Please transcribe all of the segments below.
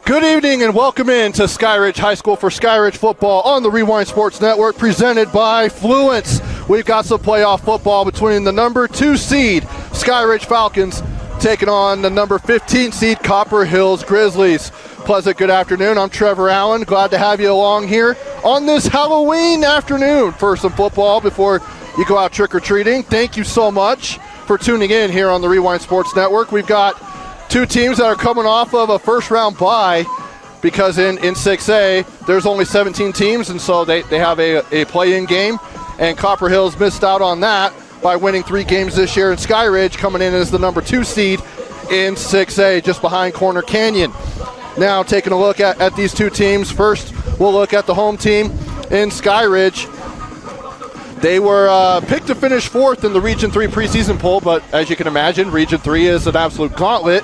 Good evening and welcome in to Skyridge High School for Skyridge football on the Rewind Sports Network, presented by Fluence. We've got some playoff football between the number 2 seed Skyridge Falcons taking on the number 15 seed Copper Hills Grizzlies. Pleasant good afternoon. I'm Trevor Allen. Glad to have you along here on this Halloween afternoon for some football before you go out trick-or-treating. Thank you so much for tuning in here on the Rewind Sports Network. We've got two teams that are coming off of a first-round bye because in 6A, there's only 17 teams, and so they have a play-in game, and Copper Hills missed out on that by winning 3 games this year, and Skyridge coming in as the number 2 seed in 6A, just behind Corner Canyon. Now, taking a look at these two teams, first we'll look at the home team in Skyridge. They were picked to finish 4th in the Region 3 preseason poll, but as you can imagine, Region 3 is an absolute gauntlet,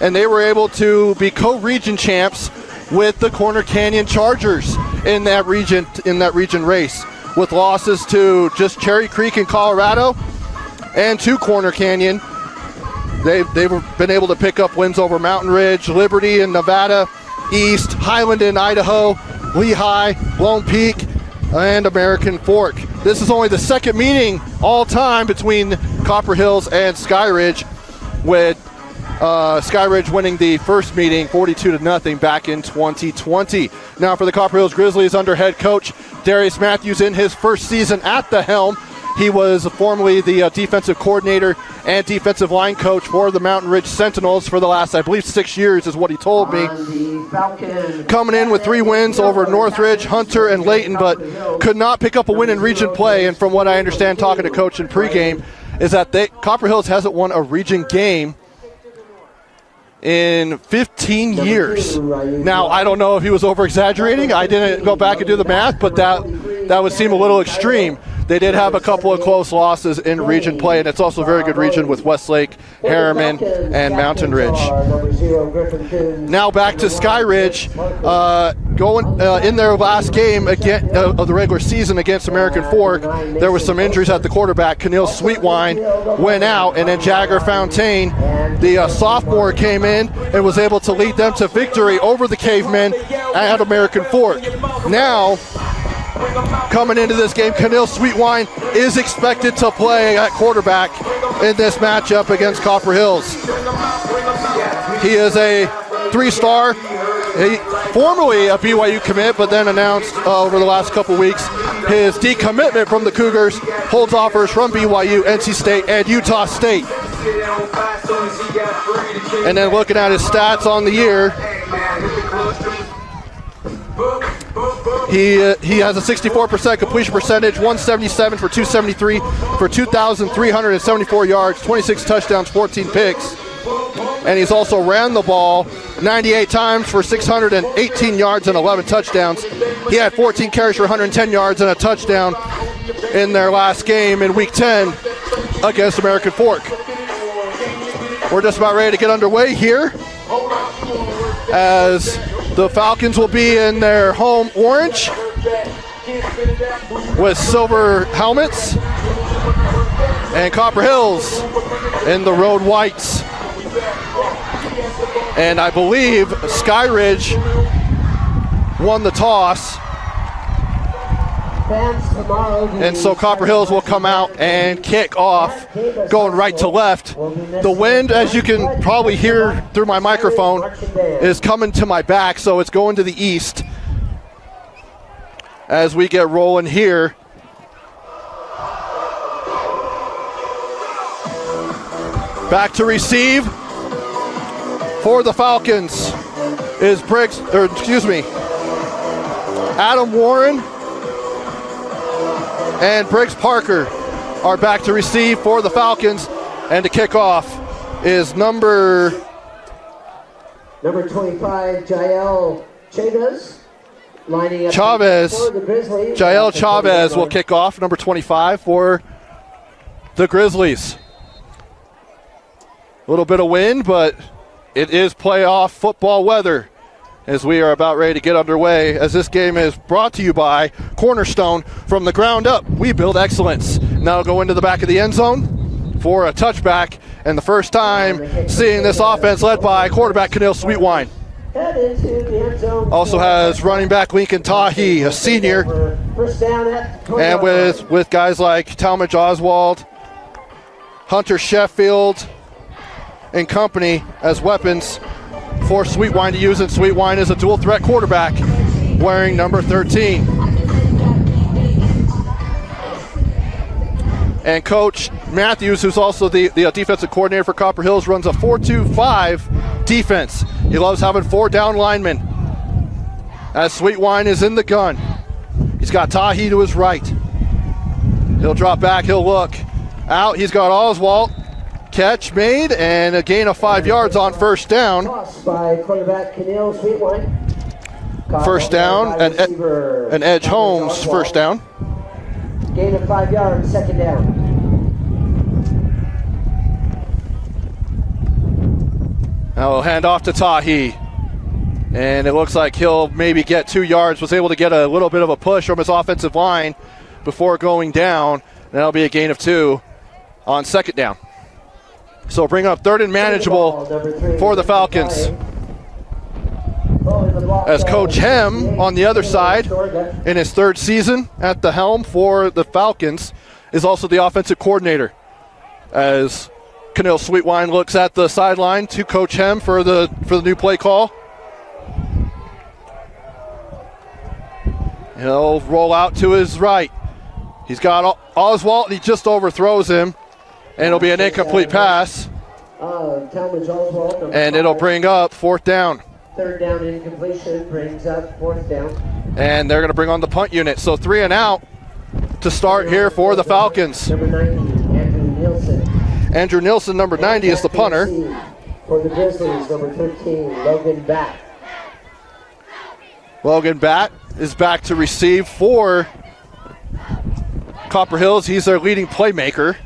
and they were able to be co-region champs with the Corner Canyon Chargers in that region race, with losses to just Cherry Creek in Colorado and to Corner Canyon. They've been able to pick up wins over Mountain Ridge, Liberty in Nevada, East, Highland in Idaho, Lehigh, Lone Peak, and American Fork. This is only the second meeting all time between Copper Hills and Skyridge, with Skyridge winning the first meeting 42-0 back in 2020. Now for the Copper Hills Grizzlies, under head coach Darius Matthews in his first season at the helm. He was formerly the defensive coordinator and defensive line coach for the Mountain Ridge Sentinels for the last, I believe, 6 years is what he told me. Coming in with 3 wins over Northridge, Hunter, and Layton, but could not pick up a win in region play. And from what I understand talking to coach in pregame is that Copper Hills hasn't won a region game in 15 years. Now, I don't know if he was over-exaggerating. I didn't go back and do the math, but that would seem a little extreme. They did have a couple of close losses in region play, and it's also a very good region with Westlake, Harriman, and Mountain Ridge. Now back to Skyridge. Going in their last game again of the regular season against American Fork, there was some injuries at the quarterback. Keneal Sweetwine went out, and then Jagger Fountain, the sophomore, came in and was able to lead them to victory over the Cavemen at American Fork. Now, coming into this game, Keneal Sweetwine is expected to play at quarterback in this matchup against Copper Hills. He is a 3-star, formerly a BYU commit, but then announced over the last couple weeks his decommitment from the Cougars, holds offers from BYU, NC State, and Utah State. And then looking at his stats on the year, he has a 64% completion percentage, 177 for 273 for 2,374 yards, 26 touchdowns, 14 picks. And he's also ran the ball 98 times for 618 yards and 11 touchdowns. He had 14 carries for 110 yards and a touchdown in their last game in Week 10 against American Fork. We're just about ready to get underway here, as the Falcons will be in their home orange with silver helmets, and Copper Hills in the road whites. And I believe Skyridge won the toss, and so Copper Hills will come out and kick off, going right to left. The wind, as you can probably hear through my microphone, is coming to my back, so it's going to the east as we get rolling here. Back to receive for the Falcons is Adam Warren and Briggs Parker are back to receive for the Falcons, and to kick off is number 25, Jael Chavez. Lining up Chavez. for the Grizzlies. Jael Chavez will kick off, number 25 for the Grizzlies. A little bit of wind, but it is playoff football weather as we are about ready to get underway, as this game is brought to you by Cornerstone. From the ground up, we build excellence. Now go into the back of the end zone for a touchback, and the first time seeing this offense led by quarterback Keneal Sweetwine. Head into the end zone. Also has running back Lincoln Tahi, a senior. First down at the And with guys like Talmadge Oswald, Hunter Sheffield, and company as weapons for Sweetwine to use. And Sweetwine is a dual threat quarterback wearing number 13. And Coach Matthews, who's also the defensive coordinator for Copper Hills, runs a 4-2-5 defense. He loves having 4 down linemen. As Sweetwine is in the gun, he's got Tahi to his right. He'll drop back, he'll look out. He's got Oswald. Catch made, and a gain of 5 yards on first down. Toss by quarterback Kenil Sweetwine. First down, and Edge Holmes first down. Gain of 5 yards, second down. Now we'll hand off to Tahi. And it looks like he'll maybe get 2 yards. Was able to get a little bit of a push from his offensive line before going down. That'll be a gain of 2 on second down. So bring up third and manageable for the Falcons. As Coach Hem on the other side, in his 3rd season at the helm for the Falcons, is also the offensive coordinator. As Kenil Sweetwine looks at the sideline to Coach Hem for the new play call. He'll roll out to his right. He's got Oswald, and he just overthrows him. And it'll be an incomplete pass. And it'll bring up 4th down. 3rd down incompletion brings up 4th down. And they're going to bring on the punt unit. So 3 and out to start here for the Falcons. Number 90, Andrew Nielsen. Andrew Nielsen, number 90, is the punter. For the Grizzlies, number 13, Logan Batt. Logan Batt is back to receive for Copper Hills. He's their leading playmaker.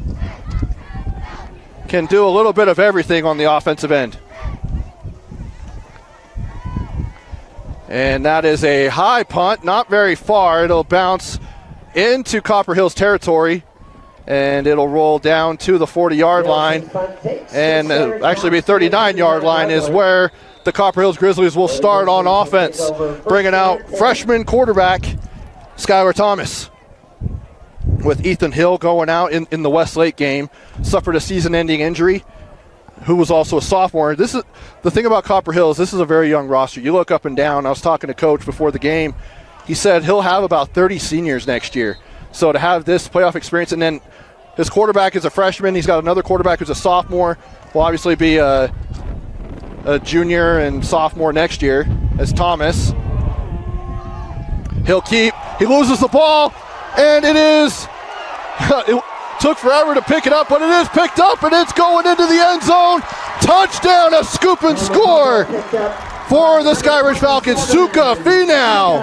Can do a little bit of everything on the offensive end. And that is a high punt, not very far. It'll bounce into Copper Hills territory, and it'll roll down to the 40-yard line. And actually be 39-yard line is where the Copper Hills Grizzlies will start on offense, bringing out freshman quarterback Skylar Thomas. With Ethan Hill going out in the Westlake game, suffered a season-ending injury, who was also a sophomore. This is the thing about Copper Hills. This is a very young roster. You look up and down. I was talking to Coach before the game. He said he'll have about 30 seniors next year. So to have this playoff experience, and then his quarterback is a freshman. He's got another quarterback who's a sophomore. Will obviously be a junior and sophomore next year as Thomas. He loses the ball, and it is... It took forever to pick it up, but it is picked up, and it's going into the end zone. Touchdown, a scoop and score for the Skyridge Falcons. Suka Finau.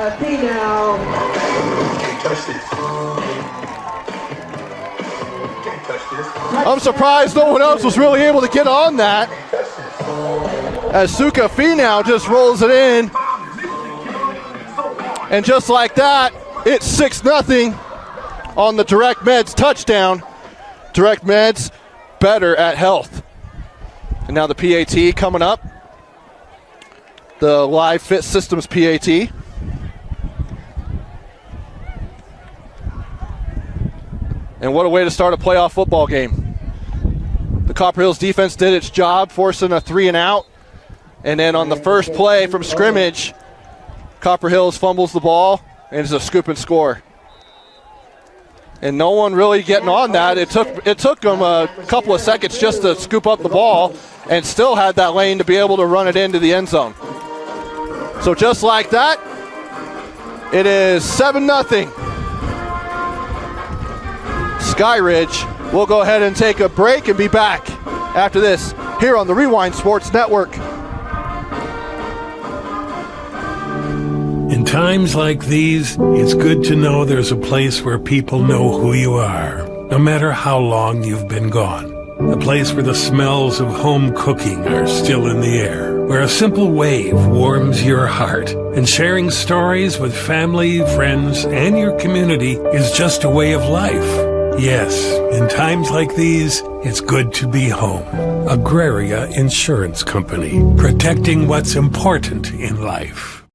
I'm surprised no one else was really able to get on that, as Suka Finau just rolls it in. And just like that, it's 6-0. On the Direct Meds touchdown. Direct Meds better at health. And now the PAT coming up. The Live Fit Systems PAT. And what a way to start a playoff football game. The Copper Hills defense did its job, forcing a 3 and out. And then on the first play from scrimmage, Copper Hills fumbles the ball, and it's a scoop and score. And no one really getting on that. It took them a couple of seconds just to scoop up the ball, and still had that lane to be able to run it into the end zone. So just like that, it is 7-0. Skyridge will go ahead and take a break and be back after this here on the Rewind Sports Network. In times like these, it's good to know there's a place where people know who you are, no matter how long you've been gone. A place where the smells of home cooking are still in the air, where a simple wave warms your heart, and sharing stories with family, friends, and your community is just a way of life. Yes, in times like these, it's good to be home. Agraria Insurance Company, protecting what's important in life.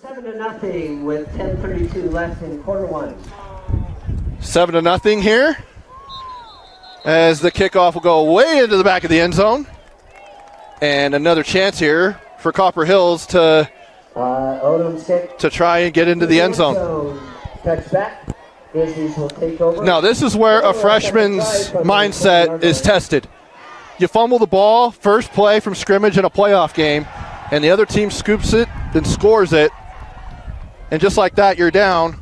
Seven to nothing with 10:32 left in quarter one. 7-0 here, as the kickoff will go way into the back of the end zone. And another chance here for Copper Hills to try and get into the end zone. Touchback. Grizzlies will take over. Now, this is where a freshman's mindset is tested. You fumble the ball, first play from scrimmage in a playoff game, and the other team scoops it and scores it. And just like that, you're down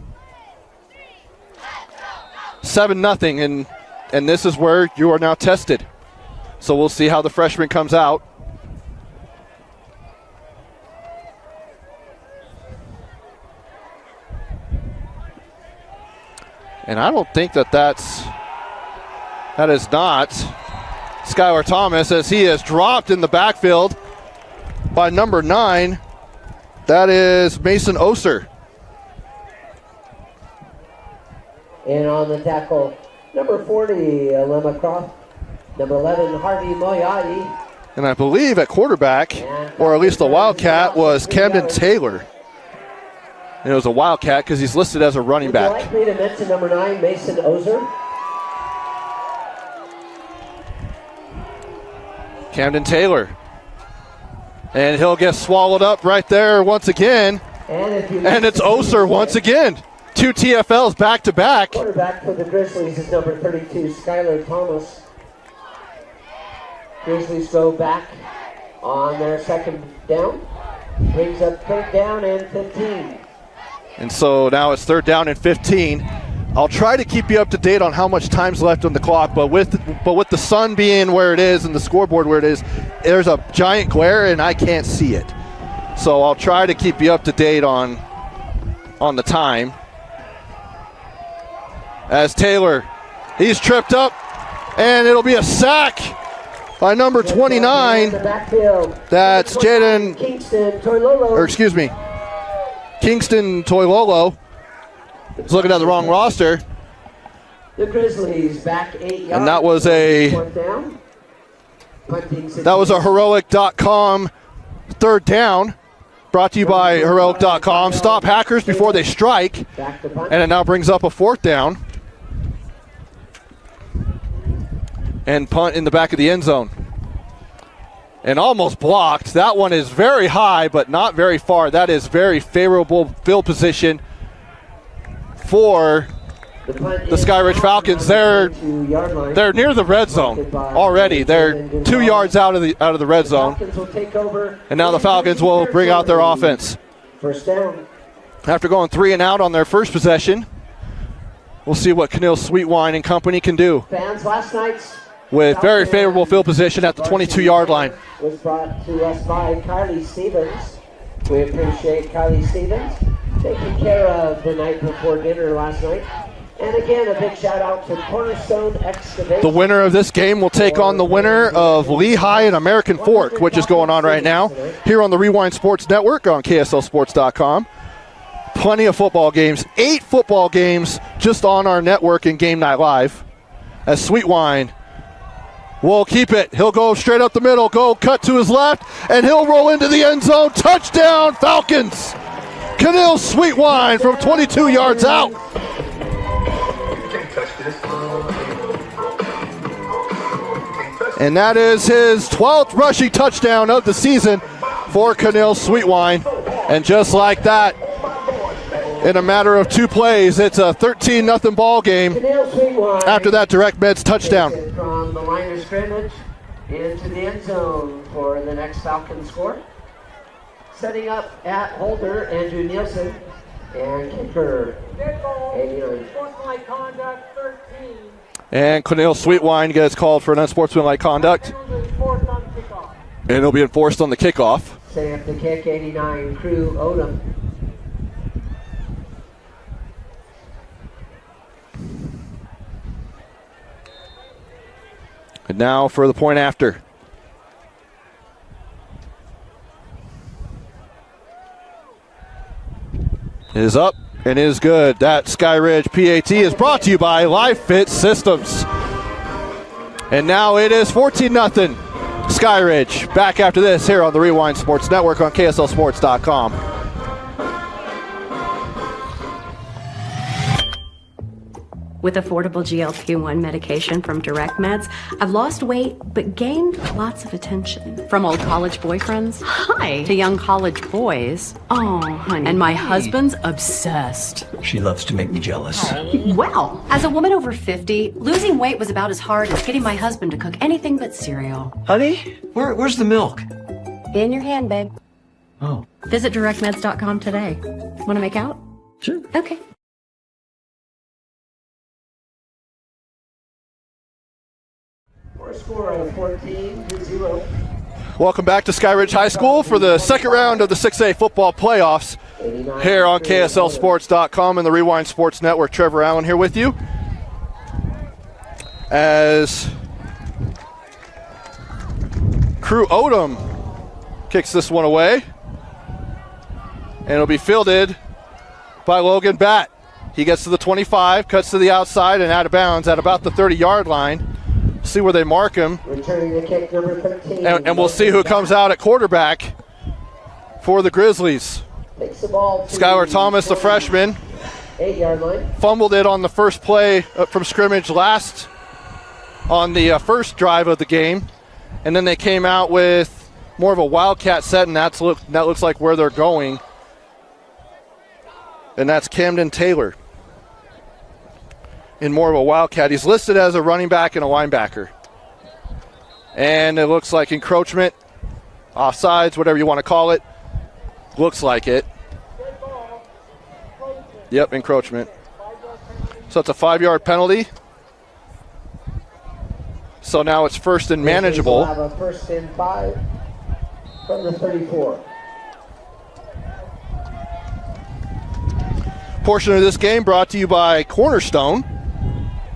7-0, and this is where you are now tested. So we'll see how the freshman comes out. And I don't think that is not Skylar Thomas, as he is dropped in the backfield by number 9. That is Mason Oser. And on the tackle, number 40, Lemma Croft. Number 11, Harvey Moyadi. And I believe at quarterback, or at least the Wildcat, was Camden Taylor. And it was a Wildcat because he's listed as a running back. Would you like me to mention number 9, Mason Oser? Camden Taylor. And he'll get swallowed up right there once again. And it's Oser once again. 2 TFLs back to back. Quarterback for the Grizzlies is number 32, Skylar Thomas. Grizzlies go back on their second down. Brings up third down and 15. And so now it's third down and 15. I'll try to keep you up to date on how much time's left on the clock, but with the sun being where it is and the scoreboard where it is, there's a giant glare and I can't see it. So I'll try to keep you up to date on the time. As Taylor, he's tripped up, and it'll be a sack by number 29. That's Jaden, Kingston Toilolo. He's looking at the wrong roster. The Grizzlies back 8 yards. And that was a heroic.com third down. Brought to you by heroic.com. Stop hackers before they strike. And it now brings up a fourth down. And punt in the back of the end zone. And almost blocked. That one is very high, but not very far. That is very favorable field position for the Skyridge Falcons. They're near the red zone already. They're 2 yards out of the red zone. And now the Falcons will bring out their offense. First down. After going 3 and out on their first possession, we'll see what Canil Sweetwine and company can do. Fans, last night's with very favorable field position at the 22-yard line. Was brought to us by Kylie Stevens. We appreciate Kylie Stevens taking care of the night before dinner last night. And again, a big shout out to Cornerstone Excavation. The winner of this game will take on the winner of Lehigh and American Fork, which is going on right now here on the Rewind Sports Network on KSLSports.com. Plenty of football games, 8 football games just on our network in Game Night Live. As Sweetwine will keep it. He'll go straight up the middle, go cut to his left, and he'll roll into the end zone. Touchdown, Falcons! Canil Sweetwine from 22 yards out. And that is his 12th rushing touchdown of the season for Canil Sweetwine. And just like that, in a matter of 2 plays, it's a 13-0 ball game after that direct Meds touchdown. From the line of scrimmage into the end zone for the next Falcon score. Setting up at holder, Andrew Nielsen, and kicker, 89. And Canil Sweetwine gets called for an unsportsmanlike conduct. And it'll be enforced on the kickoff. Setting up the kick, 89, Crew Odom. And now for the point after. is up and is good. That Skyridge PAT is brought to you by Live Fit Systems. And now it is 14-0 Skyridge. Back after this here on the Rewind Sports Network on KSLSports.com. With affordable GLP-1 medication from Direct Meds, I've lost weight but gained lots of attention. From old college boyfriends, hi, to young college boys. Oh, honey. And my husband's obsessed. She loves to make me jealous. Well, as a woman over 50, losing weight was about as hard as getting my husband to cook anything but cereal. Honey, where's the milk? In your hand, babe. Oh. Visit directmeds.com today. Want to make out? Sure. Okay. Score of 14-0. Welcome back to Skyridge High School for the second round of the 6A football playoffs here on KSLSports.com and the Rewind Sports Network. Trevor Allen here with you as Crew Odom kicks this one away, and it'll be fielded by Logan Batt. He gets to the 25, cuts to the outside and out of bounds at about the 30-yard line. See where they mark him. Returning the kick, number 13. And we'll see who comes out at quarterback for the Grizzlies. Takes the ball to Skylar Thomas, the freshman, 8-yard line. fumbled it on the first play from scrimmage last on the first drive of the game. And then they came out with more of a wildcat set, and that looks like where they're going. And that's Camden Taylor. In more of a wildcat. He's listed as a running back and a linebacker. And it looks like encroachment, offsides, whatever you want to call it. Looks like it. Yep, encroachment. So it's a 5-yard penalty. So now it's first and manageable. We'll have a first and 5 from the 34. Portion of this game brought to you by Cornerstone.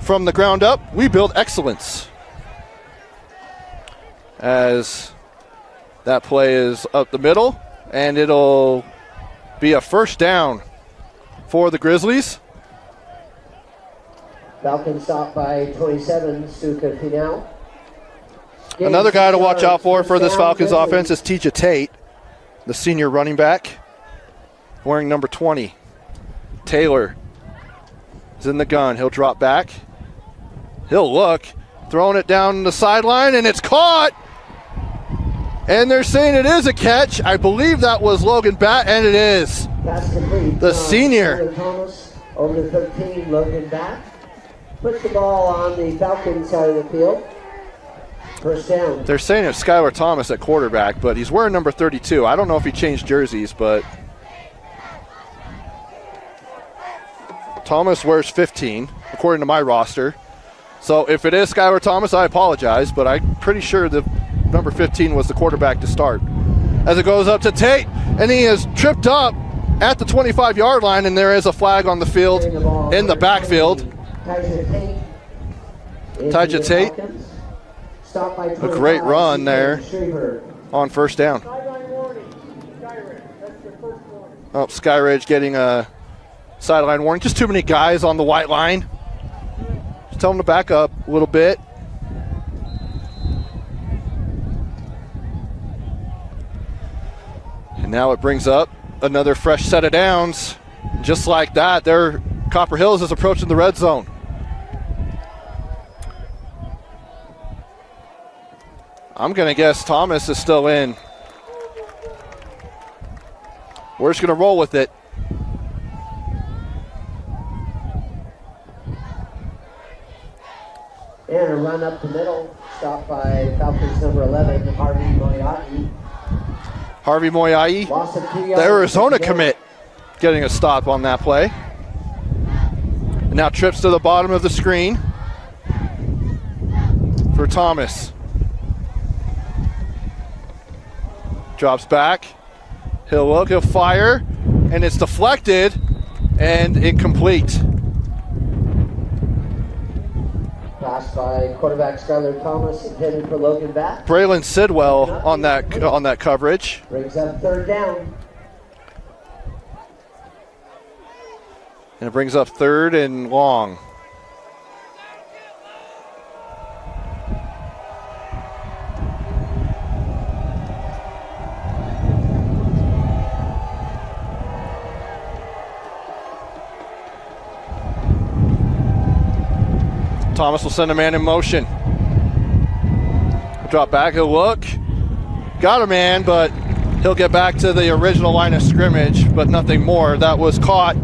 From the ground up, we build excellence. As that play is up the middle, and it'll be a first down for the Grizzlies. Falcons stopped by 27, Suka Finau. Another guy to watch out for this Falcons offense is TJ Tate, the senior running back, wearing number 20. Taylor is in the gun. He'll drop back. He'll look, throwing it down the sideline, and it's caught. And they're saying it is a catch. I believe that was Logan Batt, and it is. Pass complete. The senior. Thomas over to 13, Logan Batt. Puts the ball on the Falcons side of the field. First down. They're saying it's Skylar Thomas at quarterback, but he's wearing number 32. I don't know if he changed jerseys, but Thomas wears 15, according to my roster. So if it is Skylar Thomas, I apologize, but I'm pretty sure the number 15 was the quarterback to start. As it goes up to Tate, and he is tripped up at the 25-yard line, and there is a flag on the field in the backfield. Tyja Tate, a great run there on first down. Oh, Skyridge getting a sideline warning. Just too many guys on the white line. Just tell them to back up a little bit. And now it brings up another fresh set of downs. Just like that, Copper Hills is approaching the red zone. I'm going to guess Thomas is still in. We're just going to roll with it. And a run up the middle, stopped by Falcons number 11, Harvey Moyai. Harvey Moyai, the Arizona commit, getting a stop on that play. And now trips to the bottom of the screen for Thomas. Drops back. He'll look, he'll fire, and it's deflected and incomplete. Pass by quarterback Skylar Thomas, intended for Logan Batt. Braylon Sidwell on that coverage. Brings up third down. And it brings up 3rd and long. Thomas will send a man in motion. Drop back, he'll look. Got a man, but he'll get back to the original line of scrimmage, but nothing more. That was caught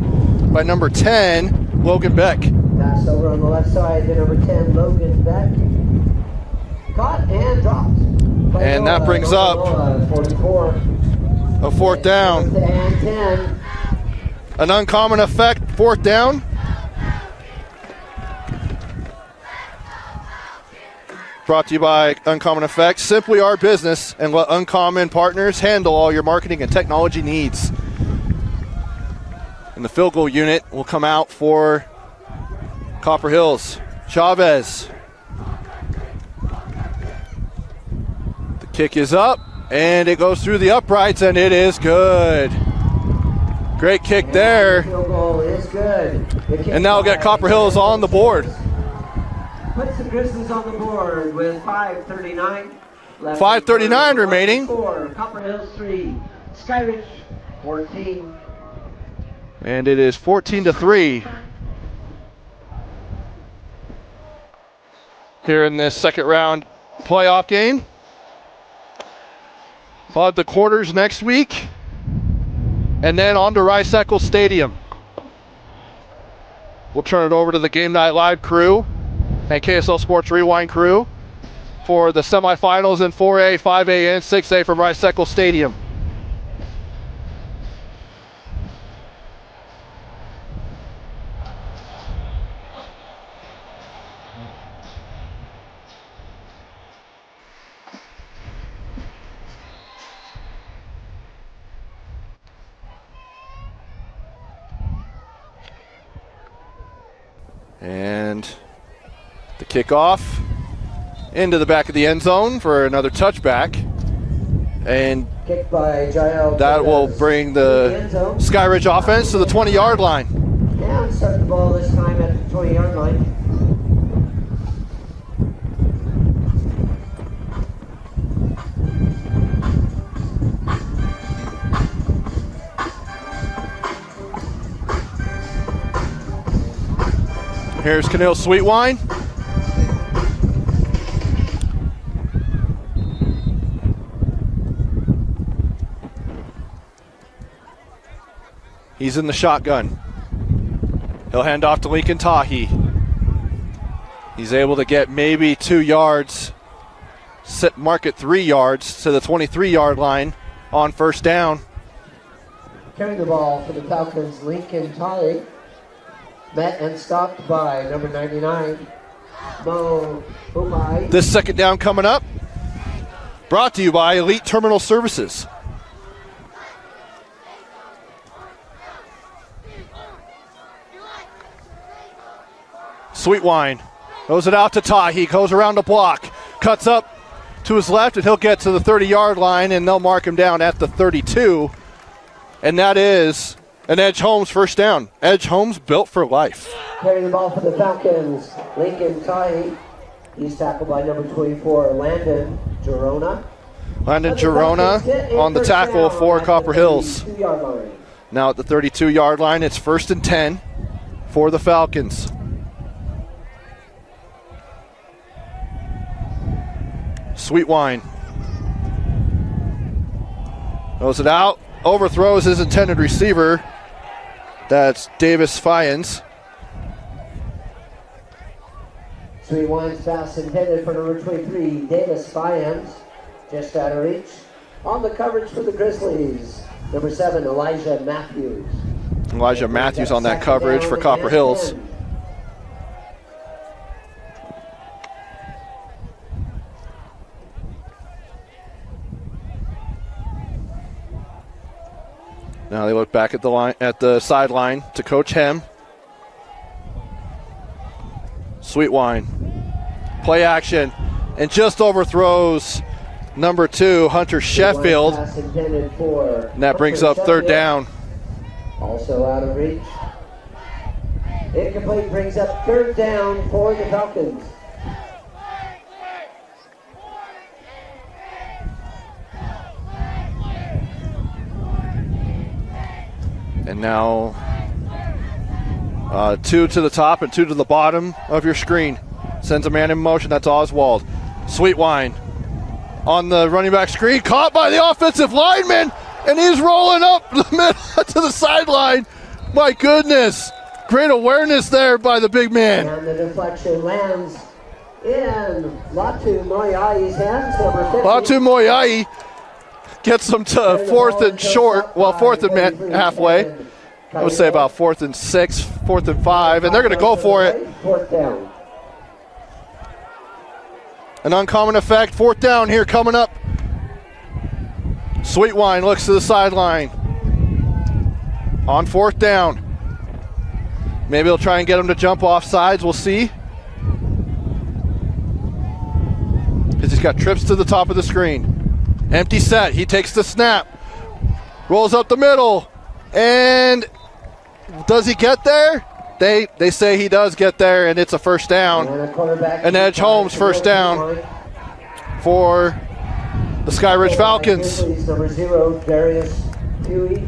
by number 10, Logan Beck. Pass over on the left side to number 10, Logan Beck. Caught and dropped. And that brings up 44. A 4th down. And 10. An uncommon effect, 4th down. Brought to you by Uncommon Effects. Simply our business, and let Uncommon partners handle all your marketing and technology needs. And the field goal unit will come out for Copper Hills. Chavez. The kick is up, and it goes through the uprights, and it is good. Great kick there. The field goal is good. And now we'll get Copper Hills on the board. Puts the Grizzlies on the board with 5:39 left. 5:39 remaining. 4, Copper Hills 3, Skyridge 14. And it is 14-3 here in this second round playoff game. We'll have the quarters next week, and then on to Rice-Eccles Stadium. We'll turn it over to the Game Night Live crew and KSL Sports Rewind crew for the semifinals in 4A, 5A, and 6A from Rice-Eccles Stadium. And the kickoff into the back of the end zone for another touchback. And Kicked by Jael that will Cortez. bring the Skyridge offense to the 20-yard line. And start the ball this time at the 20-yard line. Here's Canil Sweetwine. He's in the shotgun. He'll hand off to Lincoln Tahi. He's able to get maybe 2 yards, mark it 3 yards to the 23-yard line on first down. Carrying the ball for the Falcons, Lincoln Tahi. Met and stopped by number 99, Mo Umai. This second down coming up, brought to you by Elite Terminal Services. Sweetwine throws it out to Tahi, goes around the block, cuts up to his left, and he'll get to the 30-yard line, and they'll mark him down at the 32. And that is an Edge Holmes first down. Edge Holmes built for life. Carrying the ball for the Falcons, Lincoln Tahi. He's tackled by number 24, Landon Girona. Landon Girona on the tackle for Copper Hills. Now at the 32-yard line, it's 1st and 10 for the Falcons. Sweetwine throws it out, overthrows his intended receiver. That's Davis Fyans. Sweetwine's pass intended for number 23, Davis Fyans, just out of reach. On the coverage for the Grizzlies, number 7, Elijah Matthews. Elijah Matthews on that coverage for Copper Hills. Now they look back at the line, at the sideline to Coach Hem. Sweetwine, play action, and just overthrows number 2, Hunter Sheffield. And that brings up 3rd down. Also out of reach. Incomplete brings up third down for the Falcons. And now 2 to the top and 2 to the bottom of your screen. Sends a man in motion. That's Oswald. Sweetwine on the running back screen. Caught by the offensive lineman. And he's rolling up the middle to the sideline. My goodness. Great awareness there by the big man. And the deflection lands in Latu Moiai's hands, number 50. Latu Moiai gets them to fourth and short. Well, fourth and halfway. I would say about 4th and 6, 4th and 5. And they're going to go for it. Fourth down. An uncommon effect. 4th down here coming up. Sweetwine looks to the sideline. On 4th down. Maybe he'll try and get him to jump off sides. We'll see. Because he's got trips to the top of the screen. Empty set. He takes the snap. Rolls up the middle. And does he get there? They say he does get there, and it's a first down. And Edge Holmes first down for the Skyridge Falcons. Number 0, Darius Huey.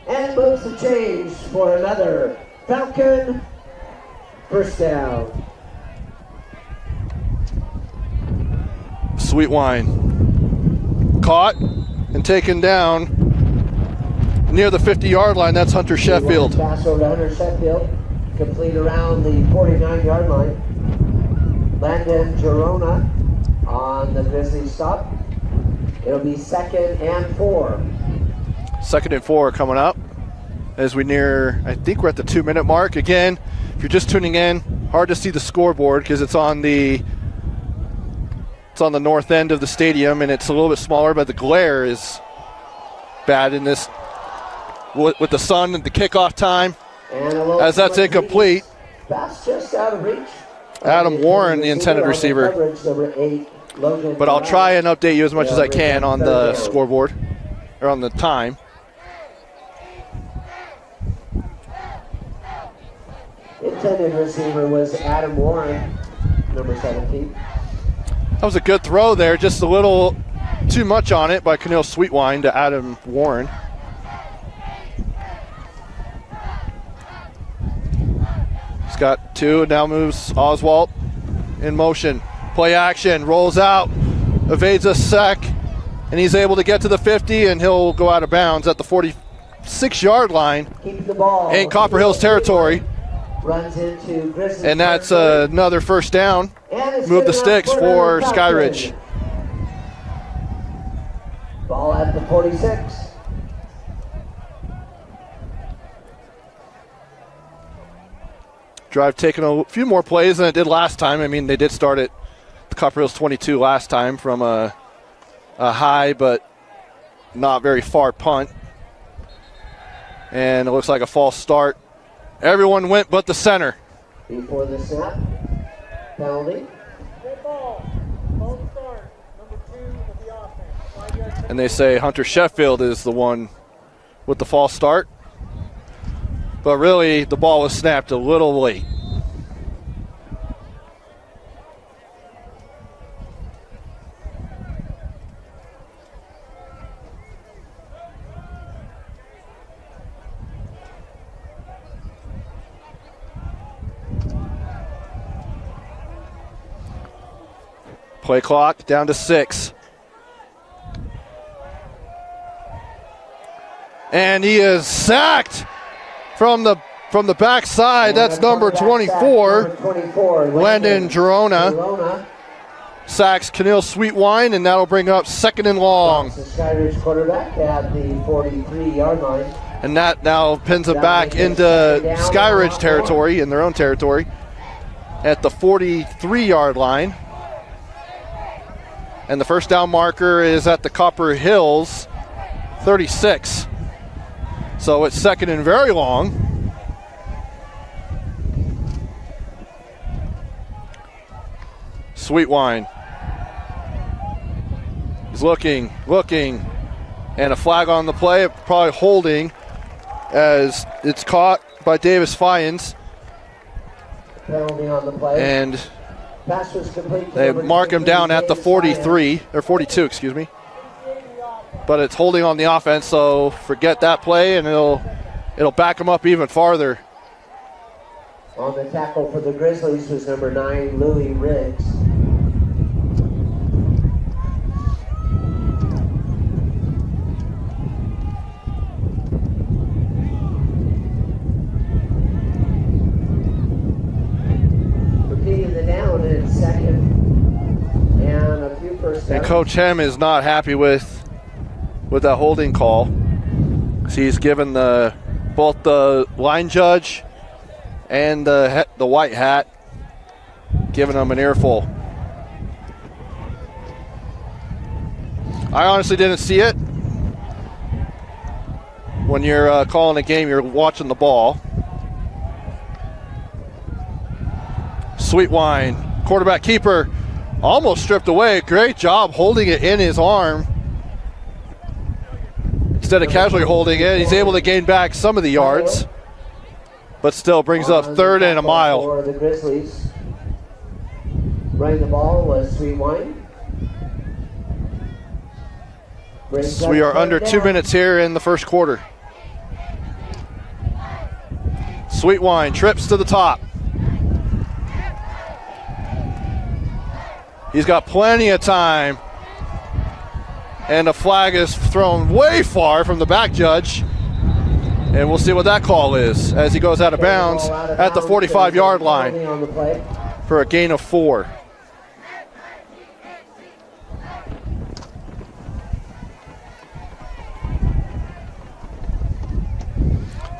And moves the change for another Falcon first down. Sweetwine caught and taken down near the 50-yard line. That's Hunter Sheffield. Pass over to Hunter Sheffield. Complete around the 49-yard line. Landon Girona on the Grizzlies stop. It'll be 2nd and 4. 2nd and 4 coming up as we near, I think we're at the 2-minute mark. Again, if you're just tuning in, hard to see the scoreboard because it's on the north end of the stadium and it's a little bit smaller, but the glare is bad in this with the sun and the kickoff time. As that's incomplete. That's just out of reach. Adam Warren, the intended receiver. But I'll try and update you as much as I can on the scoreboard or on the time. Intended receiver was Adam Warren, number 17. That was a good throw there, just a little too much on it by Keneal Sweetwine to Adam Warren. He's got 2, now moves Oswald in motion. Play action, rolls out, evades a sack, and he's able to get to the 50, and he'll go out of bounds at the 46-yard line Keep the ball in Copper Hills territory. Runs into Grizzlies. And that's another first down. Move the sticks for Skyridge. Ball at the 46. Drive taking a few more plays than it did last time. I mean, they did start at the Copper Hills 22 last time from a high but not very far punt. And it looks like a false start. Everyone went but the center. Before the snap, penalty. Good ball. False start. Number 2 of the offense. 5-yard And they say Hunter Sheffield is the one with the false start. But really, the ball was snapped a little late. Play clock down to 6. And he is sacked from the backside. That's number 24. Landon Girona sacks Keneal Sweetwine, and that'll bring up 2nd and long. The Skyridge quarterback at the 43-yard line. And that now pins them back into Skyridge territory, in their own territory, at the 43-yard line. And the first down marker is at the Copper Hills 36. So it's 2nd and very long. Sweetwine. He's looking, And a flag on the play, probably holding, as it's caught by Davis Fyans. Penalty on the play. And Pass was complete. they mark him down at the 43, or 42, excuse me. But it's holding on the offense, so forget that play, and it'll back him up even farther. On the tackle for the Grizzlies was number 9, Louis Riggs. Repeating the down in second, and a few first downs. And Coach Hem is not happy with that holding call. He's given both the line judge and the white hat, giving them an earful. I honestly didn't see it. When you're calling a game, you're watching the ball. Sweet Wine, quarterback keeper, almost stripped away. Great job holding it in his arm. Instead of casually holding it, he's able to gain back some of the yards, but still brings up 3rd and a mile. For the Grizzlies. Running the ball was Sweet Wine. So we are under 2 minutes here in the first quarter. Sweet Wine trips to the top. He's got plenty of time. And the flag is thrown way far from the back judge. And we'll see what that call is as he goes out of bounds at the 45-yard line for a gain of 4.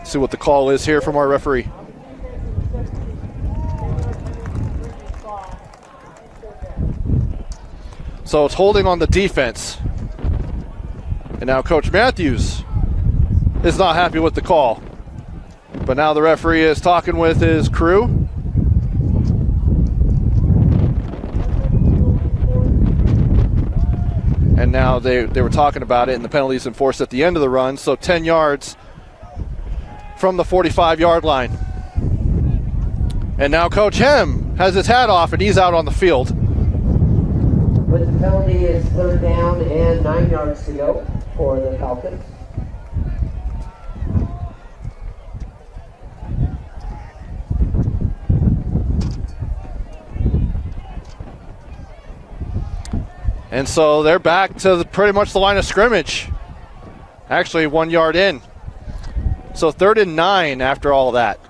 See what the call is here from our referee. So it's holding on the defense. And now Coach Matthews is not happy with the call. But now the referee is talking with his crew. And now they were talking about it, and the penalties enforced at the end of the run, so 10 yards from the 45-yard line. And now Coach Hem has his hat off, and he's out on the field. With the penalty, it's 3rd down and 9 yards to go for the Falcons. And so they're back to pretty much the line of scrimmage. Actually 1 yard in. So 3rd and 9 after all of that.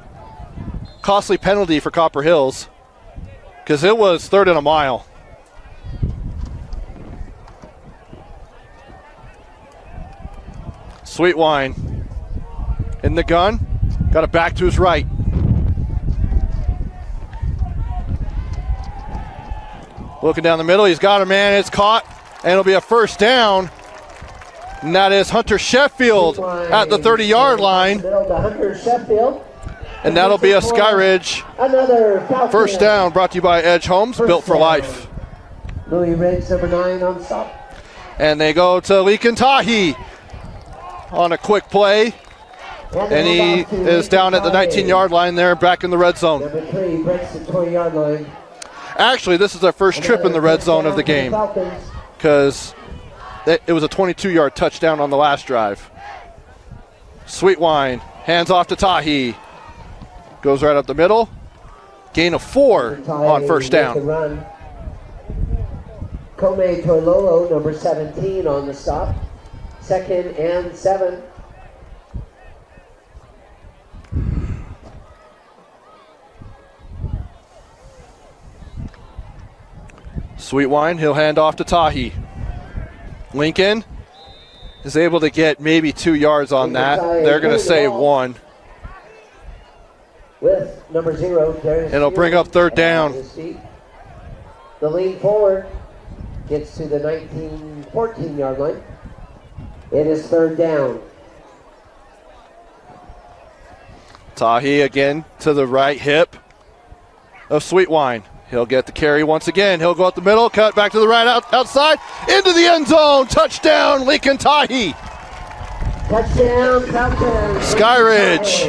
Costly penalty for Copper Hills because it was 3rd and a mile. Sweet Wine in the gun. Got it back to his right. Looking down the middle, he's got a man, it's caught, and it'll be a 1st down. And that is Hunter Sheffield at the 30-yard line. And that'll be a Skyridge 1st down, brought to you by Edge Homes, built for life. Louis Riggs, number 9 on stop. And they go to Leakin Tahi on a quick play. And he is down at the 19-yard line there, back in the red zone. Number 3 breaks the 20-yard line. Actually, this is our first trip in the red zone of the game because it was a 22-yard touchdown on the last drive. Sweet Wine, hands off to Tahi. Goes right up the middle. Gain of 4 on 1st down. Kome Toilolo, number 17 on the stop. 2nd and 7. Sweet Wine, he'll hand off to Tahi. Lincoln is able to get maybe 2 yards on that. They're going to say 1. With number 0, it'll bring up 3rd down. The lean forward gets to the 14-yard line. It is 3rd down. Tahi again to the right hip of Sweet Wine. He'll get the carry once again. He'll go up the middle, cut back to the right outside, into the end zone. Touchdown, Lincoln Tahi. Touchdown, Falcons. Skyridge.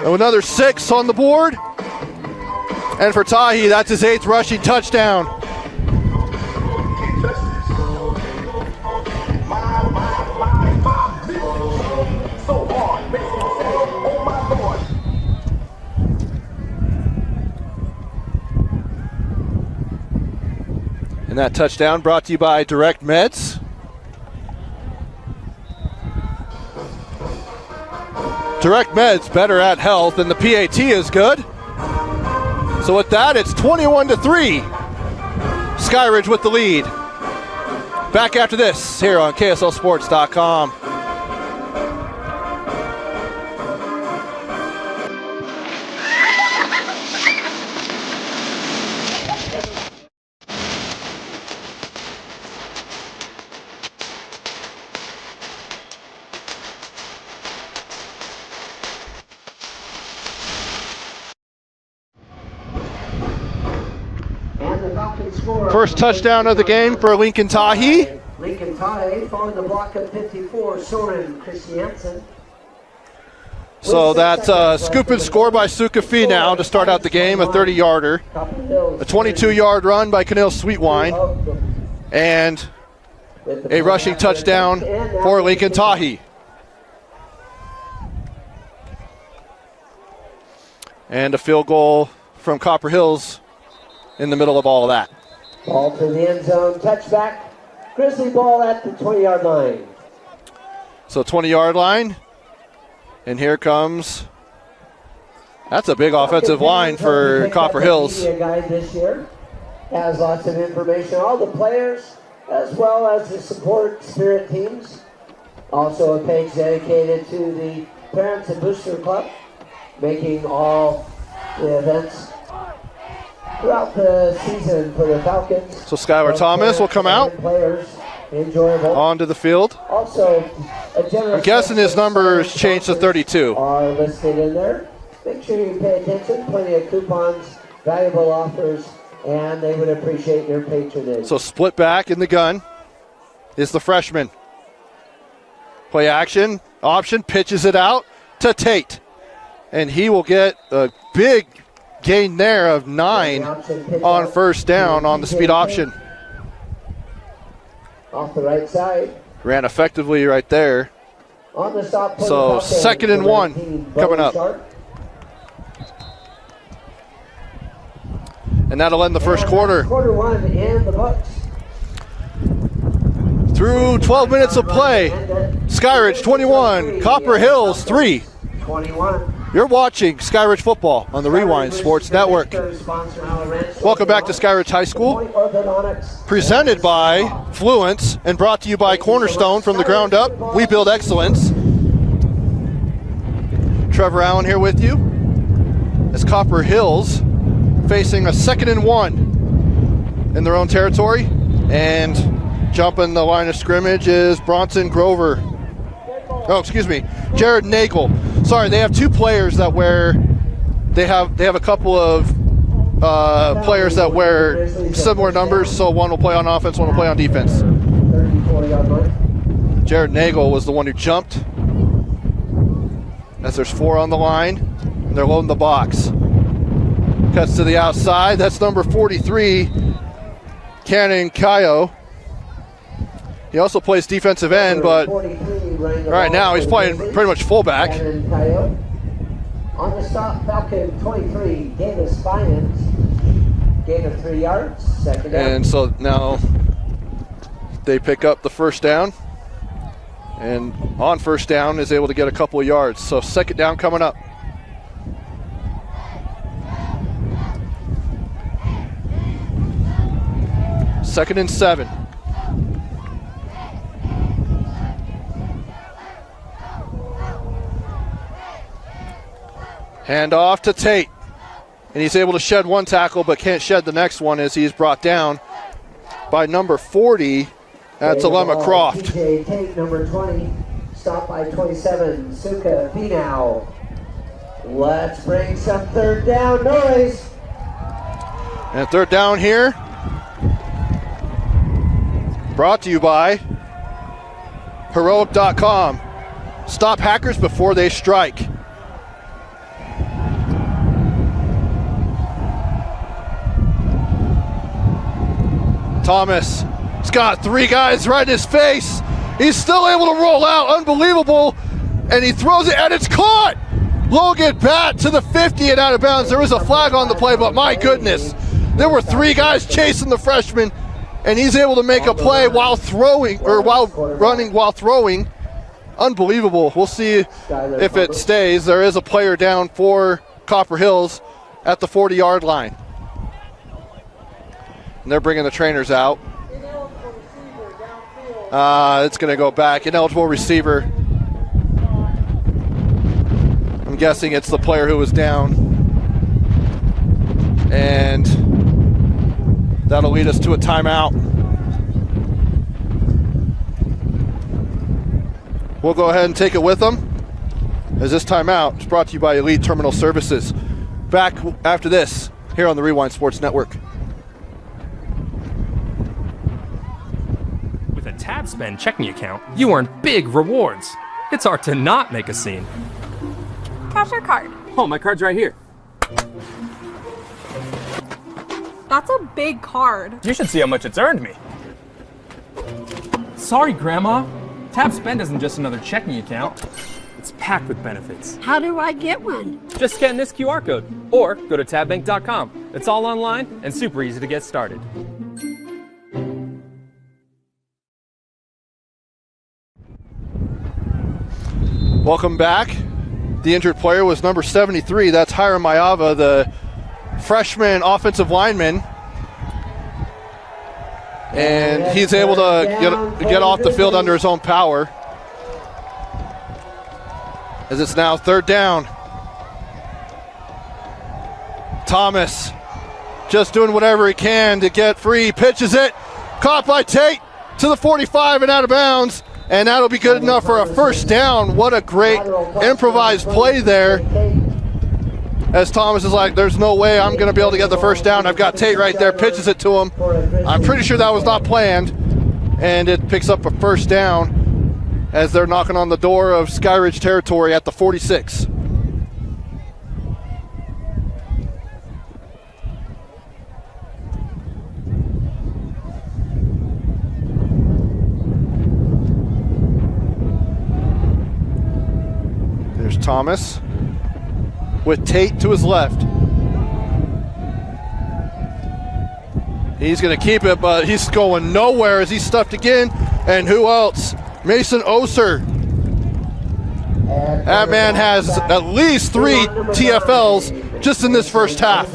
Another 6 on the board. And for Tahi, that's his 8th rushing touchdown. And that touchdown brought to you by Direct Meds. Direct Meds, better at health, and the PAT is good. So with that, it's 21-3. Skyridge with the lead. Back after this here on KSLSports.com. And the Falcons score. First touchdown of the game for Lincoln Tahi. Lincoln Tahi following the block of 54, Soren Christiansen. So that's a scoop and score by Sukafi now to start out the game, a 30-yarder. A 22-yard run by Canil Sweetwine. And a rushing touchdown for Lincoln Tahi. And a field goal from Copper Hills in the middle of all of that. Ball to the end zone, touchback. Grizzly ball at the 20-yard line. So 20-yard line. And here comes, that's a big offensive line for Copper Hills. Media guide this year has lots of information on all the players as well as the support spirit teams. Also a page dedicated to the Parents and Booster Club, making all the events throughout the season for the Falcons. So Skylar Thomas will come out players, enjoyable. onto the field. Also, a generous I'm guessing his numbers changed to 32. are listed in there. Make sure you pay attention. Plenty of coupons, valuable offers, and they would appreciate your patronage. So split back in the gun is the freshman. Play action, option, pitches it out to Tate. And he will get a big gain there of 9 on first down on the speed option. Off the right side. Ran effectively right there. On the stop. So 2nd and 1 coming up. And that'll end the first quarter. Quarter 1 in the books. Through 12 minutes of play, Skyridge 21, Copper Hills 3. 21. You're watching Skyridge football on the Rewind Sports Network. Welcome back to Skyridge High School. Presented by Fluence and brought to you by Cornerstone. From the ground up, we build excellence. Trevor Allen here with you as Copper Hills facing a 2nd and 1 in their own territory. And jumping the line of scrimmage is Bronson Grover. Oh, excuse me, Jared Nagel. Sorry, they have 2 players that wear. They have a couple of players that wear similar numbers. So one will play on offense, one will play on defense. Jared Nagel was the one who jumped. As there's 4 on the line, and they're loading the box. Cuts to the outside. That's number 43, Cannon Kayo. He also plays defensive end, but right now he's playing pretty much fullback. On the stop, Falcon 23, Davis Finance. Gain of 3 yards, 2nd down. And so now they pick up the first down. And on first down is able to get a couple of yards. So 2nd down coming up. Second and 7. Hand off to Tate. And he's able to shed one tackle, but can't shed the next one as he's brought down by number 40. That's Alema Croft. TJ Tate, number 20. Stop by 27, Suka Finau. Let's bring some 3rd down noise. And 3rd down here. Brought to you by Heroic.com. Stop hackers before they strike. Thomas. He's got 3 guys right in his face. He's still able to roll out. Unbelievable. And he throws it, and it's caught. Logan Bat to the 50 and out of bounds. There was a flag on the play, but my goodness. There were 3 guys chasing the freshman, and he's able to make a play while throwing, or while running while throwing. Unbelievable. We'll see if it stays. There is a player down for Copper Hills at the 40-yard line. And they're bringing the trainers out. It's going to go back. Ineligible receiver. I'm guessing it's the player who was down. And that'll lead us to a timeout. We'll go ahead and take it with them, as this timeout is brought to you by Elite Terminal Services. Back after this, here on the Rewind Sports Network. With a Tab Spend checking account, you earn big rewards. It's hard to not make a scene. Cash or card? Oh, my card's right here. That's a big card. You should see how much it's earned me. Sorry, Grandma. Tab Spend isn't just another checking account. It's packed with benefits. How do I get one? Just scan this QR code or go to tabbank.com. It's all online and super easy to get started. Welcome back. The injured player was number 73. That's Hiram Mayava, the freshman offensive lineman. And he's able to get off the field under his own power. As it's now 3rd down. Thomas just doing whatever he can to get free. Pitches it. Caught by Tate to the 45 and out of bounds. And that'll be good enough for a first down. What a great improvised play there. As Thomas is like, there's no way I'm going to be able to get the first down. I've got Tate right there, pitches it to him. I'm pretty sure that was not planned. And it picks up a first down as they're knocking on the door of Skyridge territory at the 46. There's Thomas with Tate to his left. He's going to keep it, but he's going nowhere as he's stuffed again. And who else? Mason Oser. That man has at least 3 TFLs just in this first half.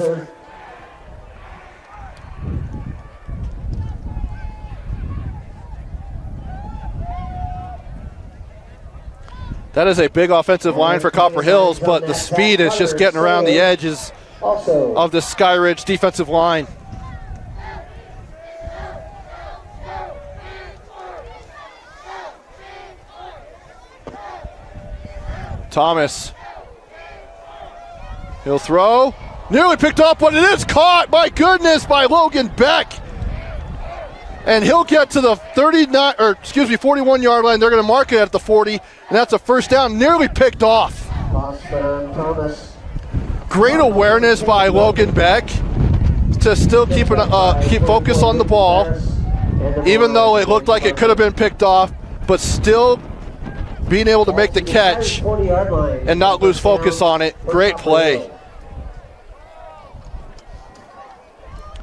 That is a big offensive line for Copper Hills, but the speed is just getting around the edges of the Skyridge defensive line. Thomas. He'll throw. Nearly picked up, but it is caught, my goodness, by Logan Beck. And he'll get to the 41-yard line. They're going to mark it at the 40, and that's a first down, nearly picked off. Great awareness by Logan Beck to still keep focus on the ball, even though it looked like it could have been picked off, but still being able to make the catch and not lose focus on it. Great play.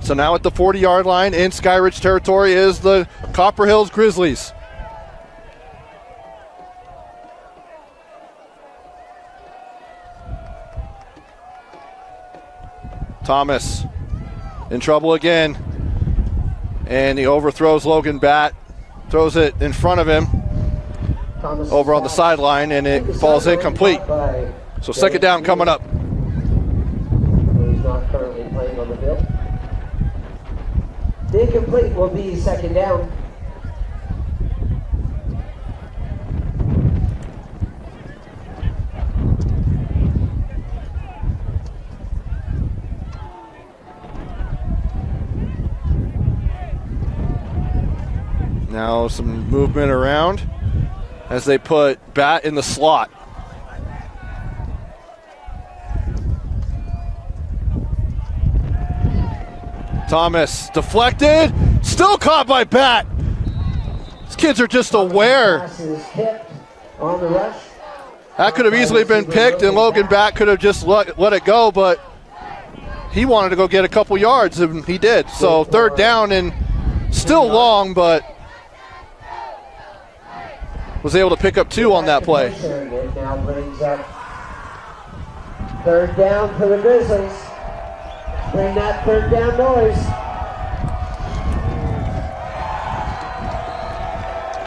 So now at the 40-yard line in Skyridge territory is the Copper Hills Grizzlies. Thomas in trouble again. And he overthrows Logan Bat. Throws it in front of him over on the sideline, and it falls incomplete. So second down coming up. He's not currently playing on the field. The incomplete will be second down. Now some movement around. as they put Bat in the slot. Thomas deflected, still caught by Bat. These kids are just aware. Pass is hit on the rush. That could have easily been picked, and Logan Bat could have just let it go, but he wanted to go get a couple yards, and he did. So 3rd down and still long, but was able to pick up 2 on that play. It now brings up 3rd down for the Grizzlies. Bring that 3rd down noise.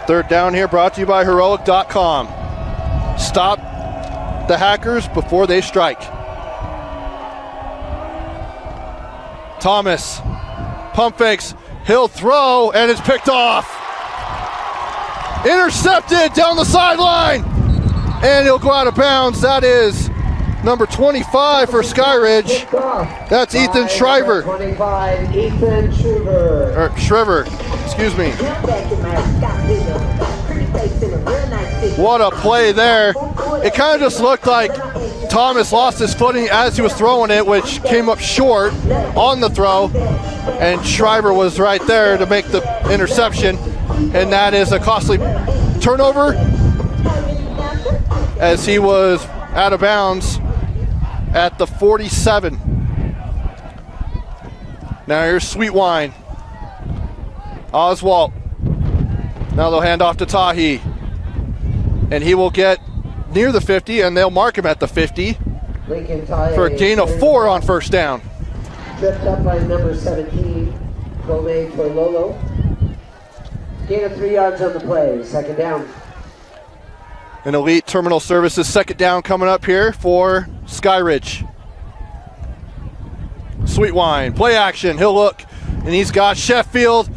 3rd down here brought to you by Heroic.com. Stop the hackers before they strike. Thomas, pump fakes, he'll throw, and it's picked off. Intercepted down the sideline, and he'll go out of bounds. That is number 25 for Skyridge. That's Ethan Shriver. 25, Ethan Shriver. Or Shriver, excuse me. What a play there. It kind of just looked like Thomas lost his footing as he was throwing it, which came up short on the throw, and Shriver was right there to make the interception, and that is a costly turnover as he was out of bounds at the 47. Now here's Sweetwine. Oswalt. Now they'll hand off to Tahi. And he will get near the 50, and they'll mark him at the 50 for a gain of 4 on 1st down. Tripped up by number 17, Gomez for Lolo. Gain of 3 yards on the play, 2nd down. An Elite Terminal Services 2nd down coming up here for Skyridge. Sweetwine, play action, he'll look, and he's got Sheffield.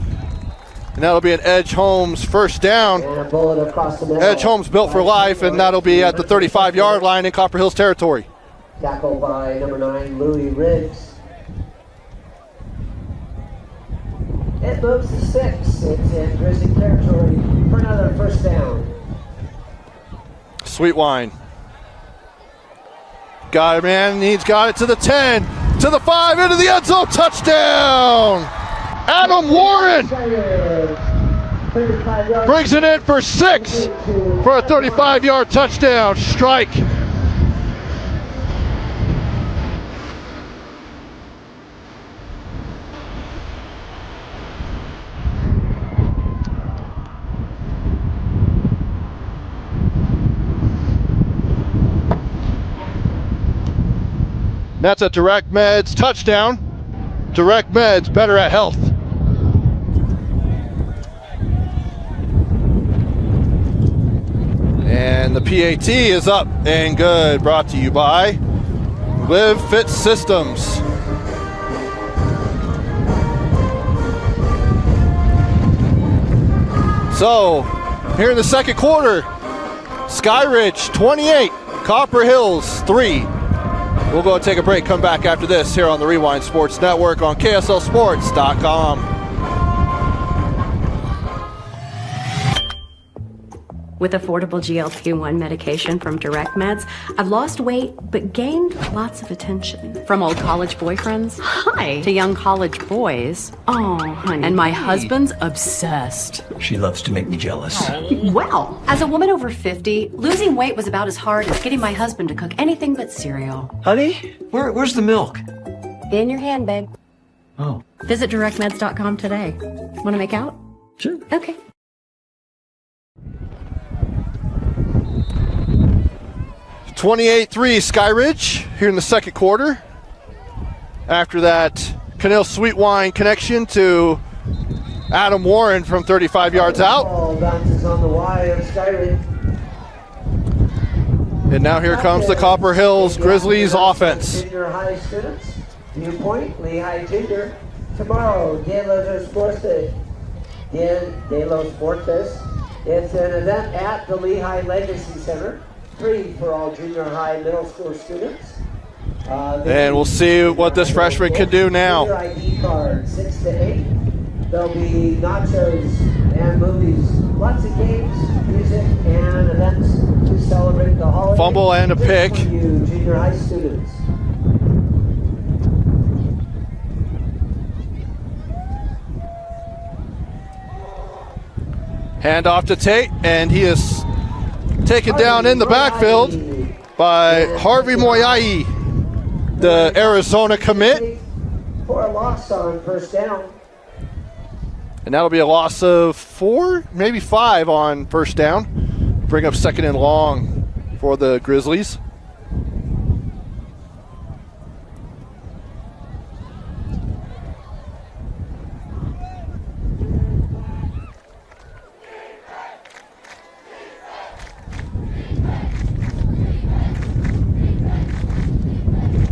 And that'll be an Edge Holmes 1st down. And a bullet across the middle. Edge Holmes built for life, and that'll be at the 35-yard line in Copper Hills territory. Tackled by number 9, Louis Riggs. It moves to 6. It's in Grizzly territory for another 1st down. Sweetwine. Got it, man. He's got it to the 10, to the 5, into the end zone. Touchdown! Adam Warren brings it in for 6 for a 35-yard touchdown strike. That's a Direct Meds touchdown. Direct Meds, better at health. And the PAT is up and good, brought to you by Live Fit Systems. So, here in the 2nd quarter, Skyridge 28, Copper Hills 3. We'll go and take a break, come back after this here on the Rewind Sports Network on KSLSports.com. With affordable GLP-1 medication from Direct Meds, I've lost weight but gained lots of attention. From old college boyfriends, hi, to young college boys. Oh, honey. And my husband's obsessed. She loves to make me jealous. Well, as a woman over 50, losing weight was about as hard as getting my husband to cook anything but cereal. Honey, where's the milk? In your hand, babe. Oh. Visit directmeds.com today. Want to make out? Sure. Okay. 28-3 Skyridge here in the 2nd quarter. After that Canil Sweetwine connection to Adam Warren from 35 yards out. Ball bounces on the Y of Skyridge. And now here comes the Copper Hills Grizzlies offense. Junior high students, Viewpoint, Lehigh Junior. Tomorrow, De Los Sportes. It's an event at the Lehigh Legacy Center. Free for all junior high, middle school students. And we'll see what this freshman can do now. ID card, 6 to 8. There'll be nachos and movies Lots of games, music, and events to celebrate the holiday. Fumble and a pick. For you junior high students. Hand off to Tate, and he is taken down in the backfield by Harvey Moyai, the Arizona commit. For a loss on first down. And that'll be a loss of 4, maybe 5 on first down. Bring up second and long for the Grizzlies.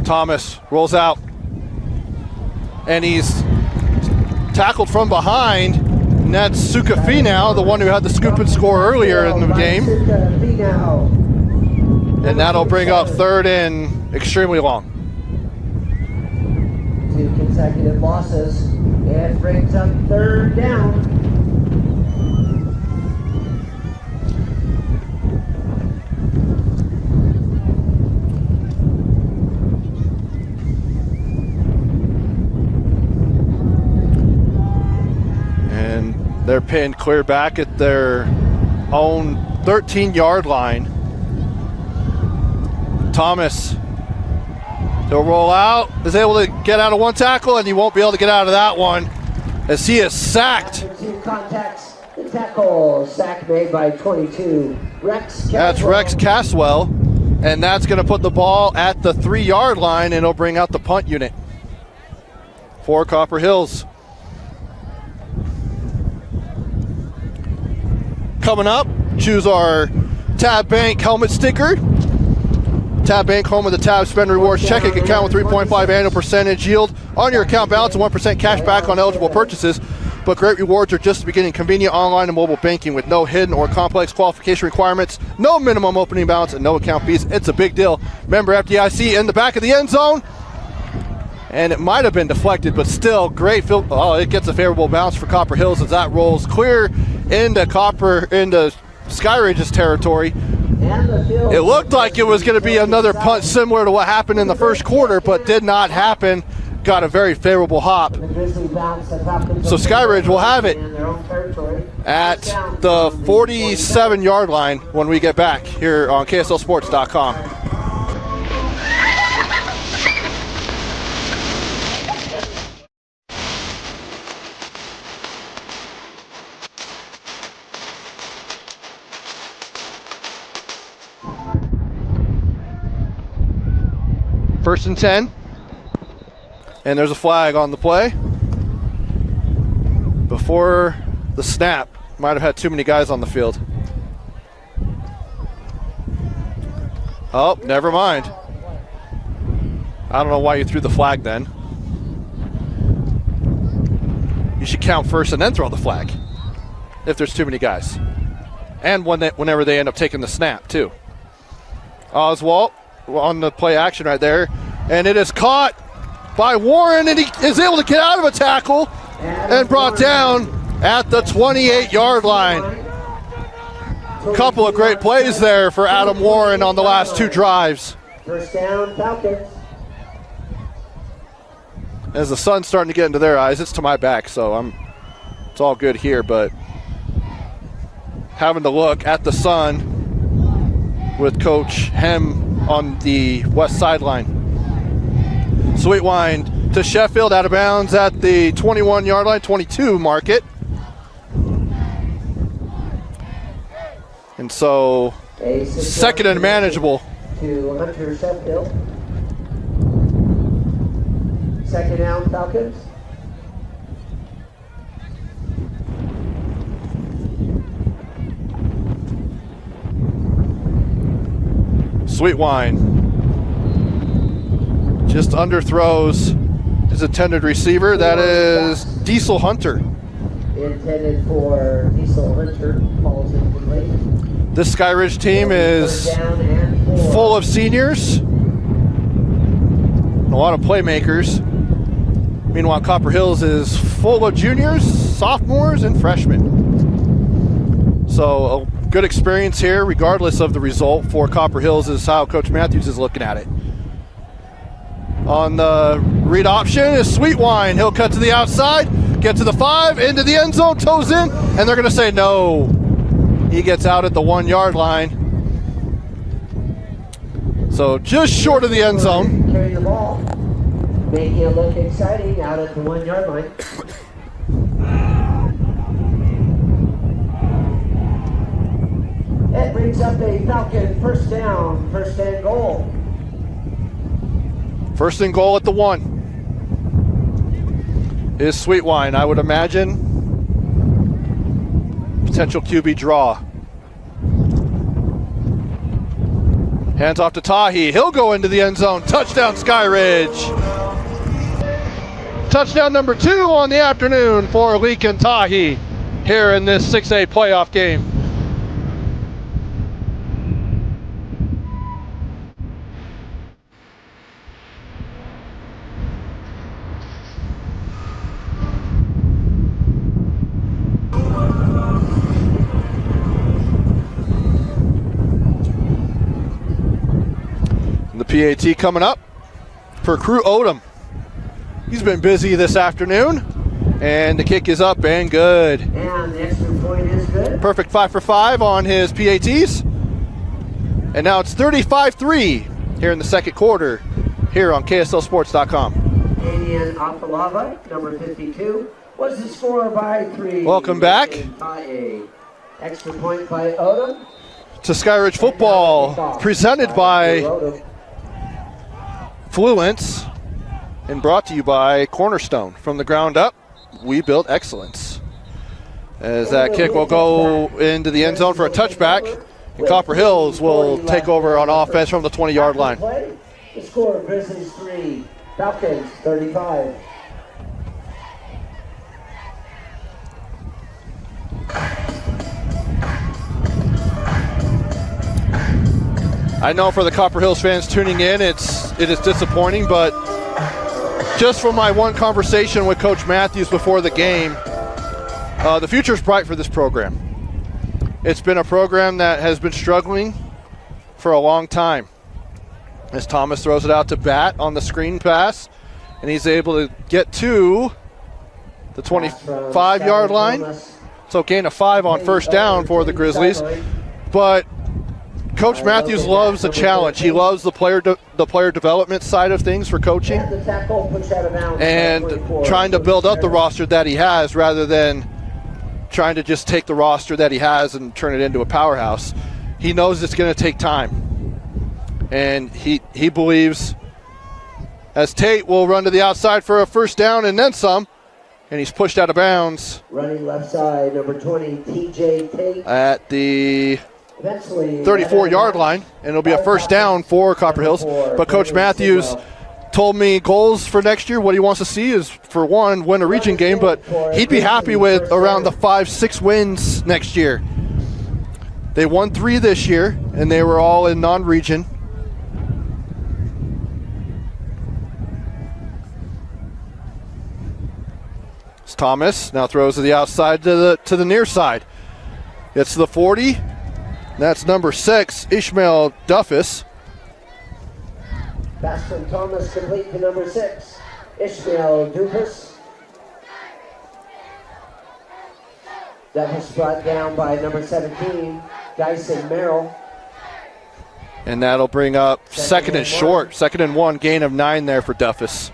Thomas rolls out, and he's tackled from behind, and that's Sukafi now, the one who had the scoop and score earlier in the game. And that'll bring up third and extremely long. 2 consecutive losses, and brings up third down. They're pinned clear back at their own 13-yard line. Thomas, he'll roll out, is able to get out of one tackle, and he won't be able to get out of that one as he is sacked. After 2 contacts, the tackle, sack made by 22, Rex Caswell. That's Rex Caswell, and that's going to put the ball at the 3-yard line, and it'll bring out the punt unit for Copper Hills. Coming up, choose our Tab Bank helmet sticker. Tab Bank, home of the Tab Spend Rewards checking account with 3.5 annual percentage yield on your account balance and 1% cash back on eligible purchases. But great rewards are just the beginning. Convenient online and mobile banking with no hidden or complex qualification requirements, no minimum opening balance, and no account fees. It's a big deal. Member FDIC in the back of the end zone. And it might have been deflected, but still great field. Oh, it gets a favorable bounce for Copper Hills as that rolls clear into Skyridge's territory. It looked like it was going to be another punt similar to what happened in the first quarter, but did not happen. Got a very favorable hop. So Skyridge will have it at the 47-yard line when we get back here on KSLSports.com. First and 10, and there's a flag on the play. Before the snap, might have had too many guys on the field. Oh, never mind. I don't know why you threw the flag then. You should count first and then throw the flag if there's too many guys. And whenever they end up taking the snap, too. Oswalt on the play action right there, and it is caught by Warren, and he is able to get out of a tackle and brought down at the 28-yard line. Couple of great plays there for Adam Warren on the last 2 drives. First down, Falcons. As the sun's starting to get into their eyes, it's to my back, so it's all good here, but having to look at the sun with Coach Hem on the west sideline. Sweetwine to Sheffield, out of bounds at the 21-yard line, 22 mark it. And so, second and manageable. To Hunter Sheffield. Second down, Falcons. Sweetwine just underthrows his intended receiver. That is Diesel Hunter. Intended for Diesel Hunter, falls incomplete. This Skyridge team is full of seniors, a lot of playmakers. Meanwhile, Copper Hills is full of juniors, sophomores, and freshmen. So a good experience here, regardless of the result for Copper Hills, is how Coach Matthews is looking at it. On the read option is Sweet Wine. He'll cut to the outside, get to the 5, into the end zone, toes in, and they're going to say no. He gets out at the 1 yard line. So just short of the end zone. Carrying the ball, making it look exciting out at the 1 yard line. It brings up a Falcon first down, first and goal. First and goal at the 1 is Sweet Wine. I would imagine potential QB draw. Hands off to Tahi. He'll go into the end zone. Touchdown, Skyridge. Touchdown number 2 on the afternoon for Lincoln Tahi here in this 6A playoff game. The PAT coming up for Crew Odom. He's been busy this afternoon, and the kick is up and good. And the extra point is good. Perfect 5 for 5 on his PATs. And now it's 35-3 here in the second quarter here on KSLSports.com. Damian Afalava, number 52, was the scorer by 3. Welcome back Extra point by Odom. to Skyridge football, presented by Fluence and brought to you by Cornerstone. From the ground up, we build excellence. As that kick will go into the end zone for a touchback, and Copper Hills will take over on offense from the 20-yard line. The score, Grizzlies 3, Falcons 35. I know for the Copper Hills fans tuning in, it is disappointing, but just from my one conversation with Coach Matthews before the game, the future is bright for this program. It's been a program that has been struggling for a long time. As Thomas throws it out to Bat on the screen pass, and he's able to get to the 25-yard line. So gain of 5 on first down for the Grizzlies. But Coach Matthews loves a challenge. He loves the player development side of things for coaching, and trying to build up the roster that he has rather than trying to just take the roster that he has and turn it into a powerhouse. He knows it's going to take time, and he believes as Tate will run to the outside for a first down and then some, and he's pushed out of bounds. Running left side, number 20, TJ Tate. At the 34-yard line, and it'll be a first down for Copper Hills. But Coach Matthews told me goals for next year, what he wants to see is, for one, win a region game, but he'd be happy with around the 5-6 wins next year. They won 3 this year, and they were all in non-region. Thomas now throws to the outside to the near side. Gets to the 40. That's number 6, Ishmael Duffus. Pass from Thomas complete to number 6, Ishmael Duffus. Duffus brought down by number 17, Dyson Merrill. And that'll bring up second and short. Second and 1, gain of 9 there for Duffus.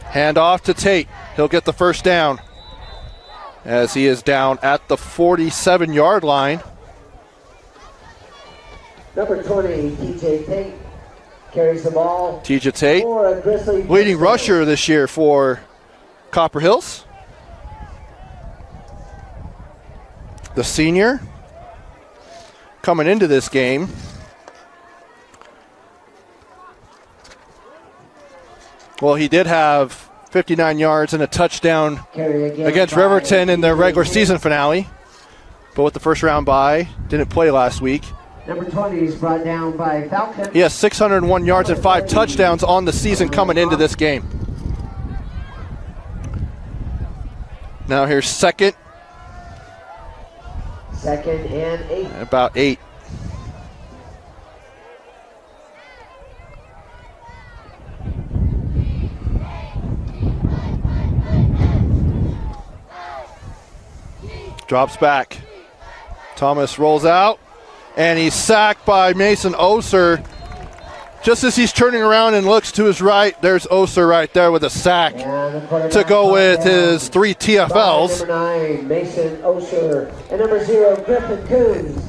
Hand off to Tate. He'll get the first down as he is down at the 47-yard line. Number 20, TJ Tate, carries the ball. TJ Tate, leading rusher this year for Copper Hills. The senior coming into this game. Well, he did have 59 yards and a touchdown against Riverton in their regular season finale. But with the first round bye, didn't play last week. Number 20 is brought down by Falcon. He has 601 yards and 5 touchdowns on the season coming into this game. Now here's second. Second and 8. About 8. Drops back. Thomas rolls out, and he's sacked by Mason Oser. Just as he's turning around and looks to his right, there's Oser right there with a sack to go with his 3 TFLs. Number 9, Mason Oser, and number 0, Griffin Coons.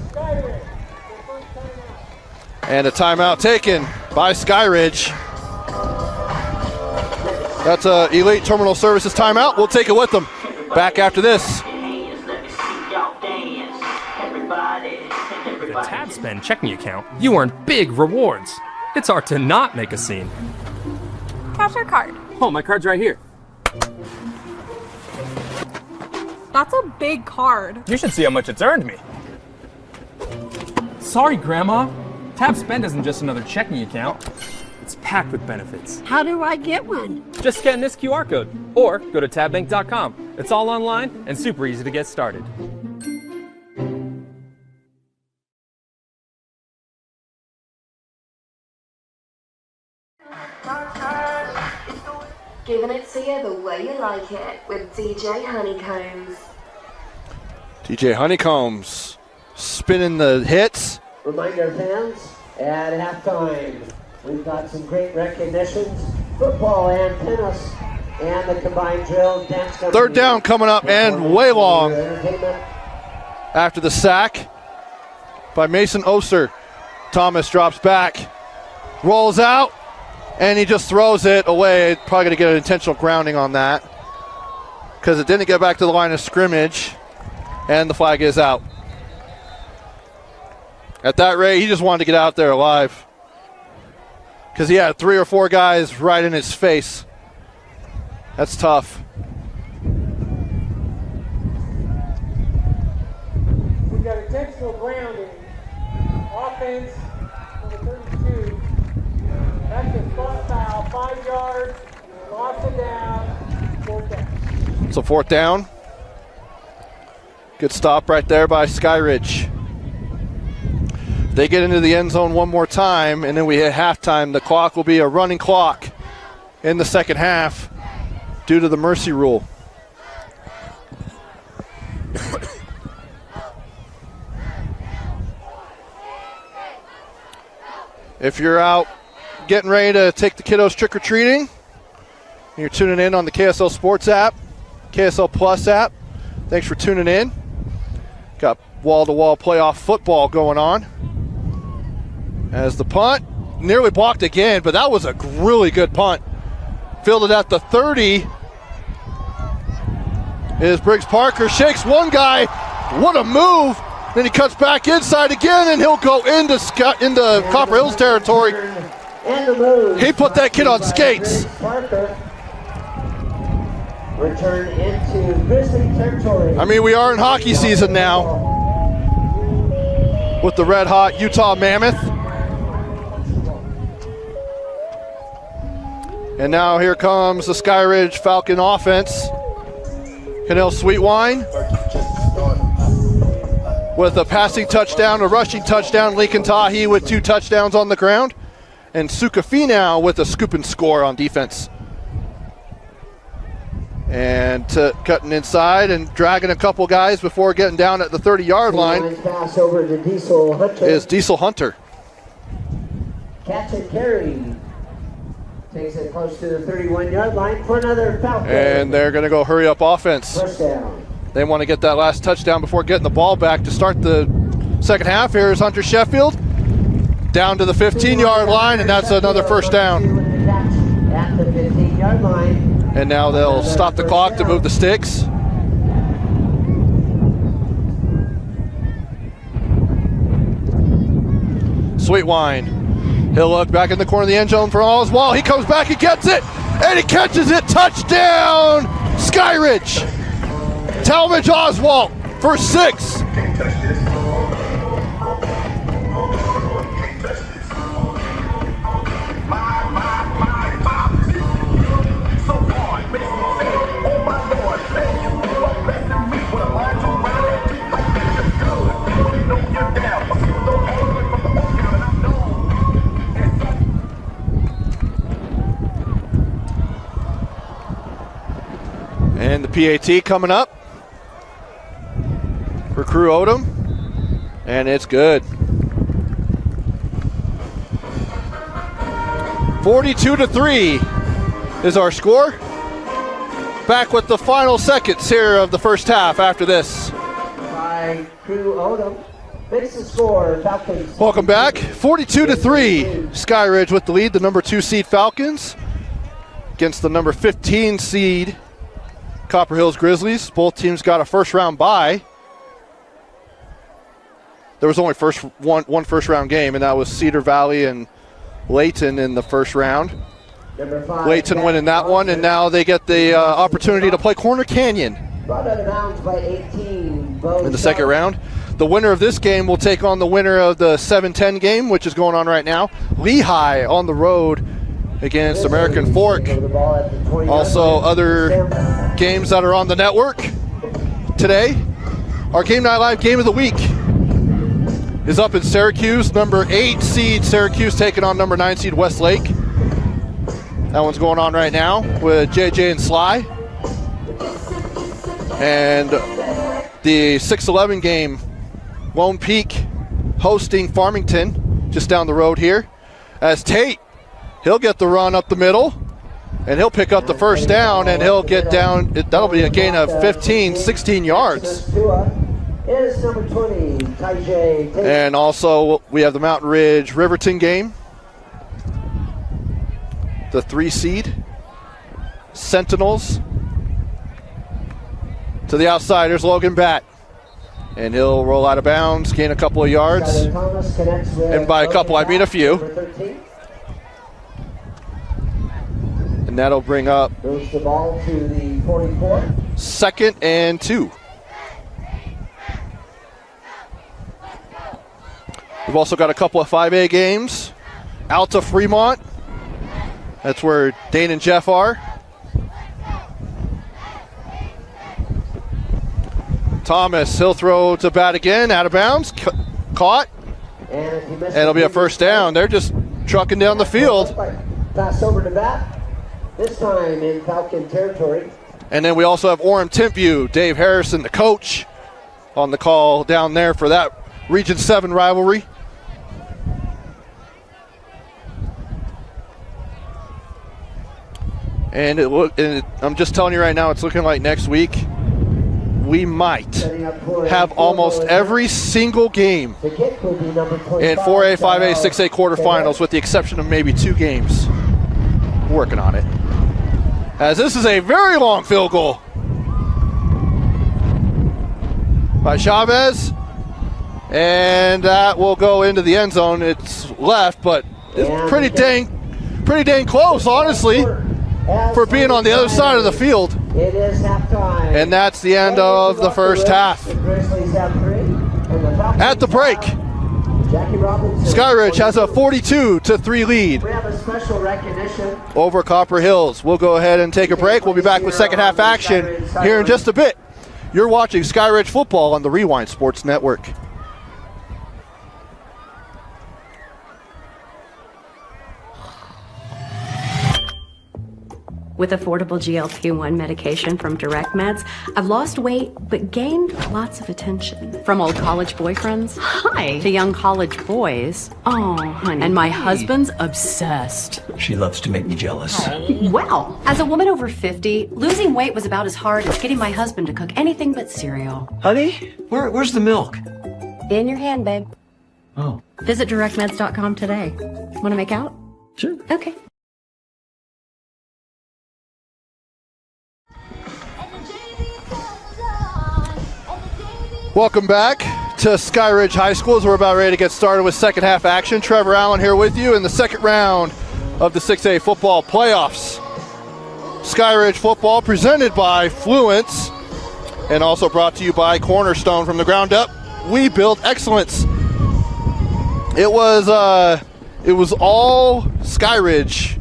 And a timeout taken by Skyridge. That's a Elite Terminal Services timeout. We'll take it with them. Back after this. With a Tab Spend checking account, you earn big rewards. It's hard to not make a scene. Cash or card? Oh, my card's right here. That's a big card. You should see how much it's earned me. Sorry, Grandma. Tab Spend isn't just another checking account. It's packed with benefits. How do I get one? Just scan this QR code or go to tabbank.com. It's all online and super easy to get started. Giving it to you the way you like it with DJ Honeycombs. DJ Honeycombs spinning the hits. Reminder fans, at halftime, we've got some great recognitions, football and tennis, and the combined drill dance company. Third down coming up and way long. After the sack by Mason Oser. Thomas drops back, rolls out, and he just throws it away. Probably going to get an intentional grounding on that because it didn't get back to the line of scrimmage, and the flag is out. At that rate, he just wanted to get out there alive because he had 3 or 4 guys right in his face. That's tough. We got intentional grounding. Offense, number 32. That's a spot foul, 5 yards. Lost it down. 4th down. It's a 4th down. Good stop right there by Skyridge. They get into the end zone one more time, and then we hit halftime. The clock will be a running clock in the second half due to the mercy rule. If you're out getting ready to take the kiddos trick-or-treating, you're tuning in on the KSL Sports app, KSL Plus app. Thanks for tuning in. Got wall-to-wall playoff football going on. As the punt, nearly blocked again, but that was a really good punt. Fielded at the 30 is Briggs Parker. Shakes one guy. What a move. Then he cuts back inside again, and he'll go into Copper Hills territory. He put that kid on skates. Return into Grizzly territory. I mean, we are in hockey season now with the red-hot Utah Mammoth. And now here comes the Skyridge Falcon offense. Canel Sweetwine with a passing touchdown, a rushing touchdown. Lincoln Tahi with 2 touchdowns on the ground. And Sukafi now with a scoop and score on defense. And cutting inside and dragging a couple guys before getting down at the 30-yard line pass over to Diesel Hunter. is Diesel Hunter. Catch and carry. Takes it close to the 31-yard line for another Falcon. And they're going to go hurry up offense. First down. They want to get that last touchdown before getting the ball back to start the second half. Here's Hunter Sheffield down to the 15-yard line, and that's another first down. At the 15-yard line. And now they'll stop the clock to move the sticks. Sweetwine. He'll look back in the corner of the end zone for Oswald. He comes back, he gets it, and he catches it. Touchdown, Skyridge. Talmadge Oswald for 6. And the PAT coming up for Crew Odom. And it's good. 42-3 is our score. Back with the final seconds here of the first half after this. By Crew Odom. Makes the score, Falcons. Welcome back. 42-3. Skyridge with the lead, the number 2 seed Falcons against the number 15 seed Copper Hills Grizzlies. Both teams got a first round bye. There was only one first round game, and that was Cedar Valley and Layton in the first round. Layton winning that one, and now they get the opportunity to play Corner Canyon Brought out of bounds by 18. in the second round. The winner of this game will take on the winner of the 7-10 game, which is going on right now. Lehigh on the road against American Fork. Also, other games that are on the network today. Our Game Night Live game of the week is up in Syracuse. Number 8 seed Syracuse taking on number 9 seed Westlake. That one's going on right now with JJ and Sly. And the 6-11 game, Lone Peak hosting Farmington, just down the road here. As Tate, he'll get the run up the middle, and he'll pick up the first down, and he'll get down. That'll be a gain of 15, 16 yards. Is number 20, Tajay Tate. And also, we have the Mountain Ridge Riverton game. The 3 seed Sentinels. To the outside, there's Logan Batt. And he'll roll out of bounds, gain a couple of yards. And by a couple, I mean a few. And that'll bring up Moves the ball to the 44. 2nd and 2. We've also got a couple of 5A games. Alta Fremont. That's where Dane and Jeff are. Thomas, he'll throw to Bat again, out of bounds, caught, and it'll be a first down. They're just trucking down the field. Pass over to Bat, this time in Falcon territory. And then we also have Orem Timpview, Dave Harrison, the coach, on the call down there for that Region 7 rivalry. And I'm just telling you right now, it's looking like next week we might have almost every single game in 4A, 5A, 6A quarterfinals with the exception of maybe 2 games. We're working on it. As this is a very long field goal by Chavez. And that will go into the end zone. It's left, but it's pretty dang close, honestly, for being on the other side of the field. It is halftime. And that's the end of the first half. At the break, Skyridge has a 42-3 lead We have a special recognition. over Copper Hills. We'll go ahead and take a break. We'll be back with second half action here in just a bit. You're watching Skyridge football on the Rewind Sports Network. With affordable GLP-1 medication from Direct Meds, I've lost weight but gained lots of attention. From old college boyfriends, hi, to young college boys, oh, honey, and my husband's obsessed. She loves to make me jealous. Well, as a woman over 50, losing weight was about as hard as getting my husband to cook anything but cereal. Honey, where's the milk? In your hand, babe. Oh. Visit directmeds.com today. Want to make out? Sure. Okay. Welcome back to Skyridge High School as we're about ready to get started with second half action. Trevor Allen here with you in the second round of the 6A football playoffs. Skyridge football presented by Fluence and also brought to you by Cornerstone. From the ground up, we build excellence. It was all Skyridge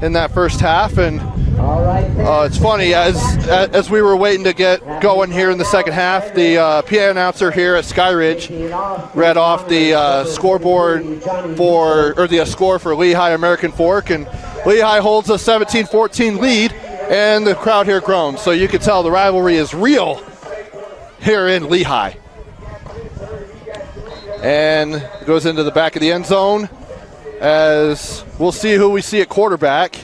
in that first half, and it's funny, as we were waiting to get going here in the second half, the PA announcer here at Skyridge read off the scoreboard the score for Lehigh American Fork, and Lehigh holds a 17-14 lead, And the crowd here groans, so you can tell the rivalry is real here in Lehigh. And goes into the back of the end zone as we'll see who we see at quarterback.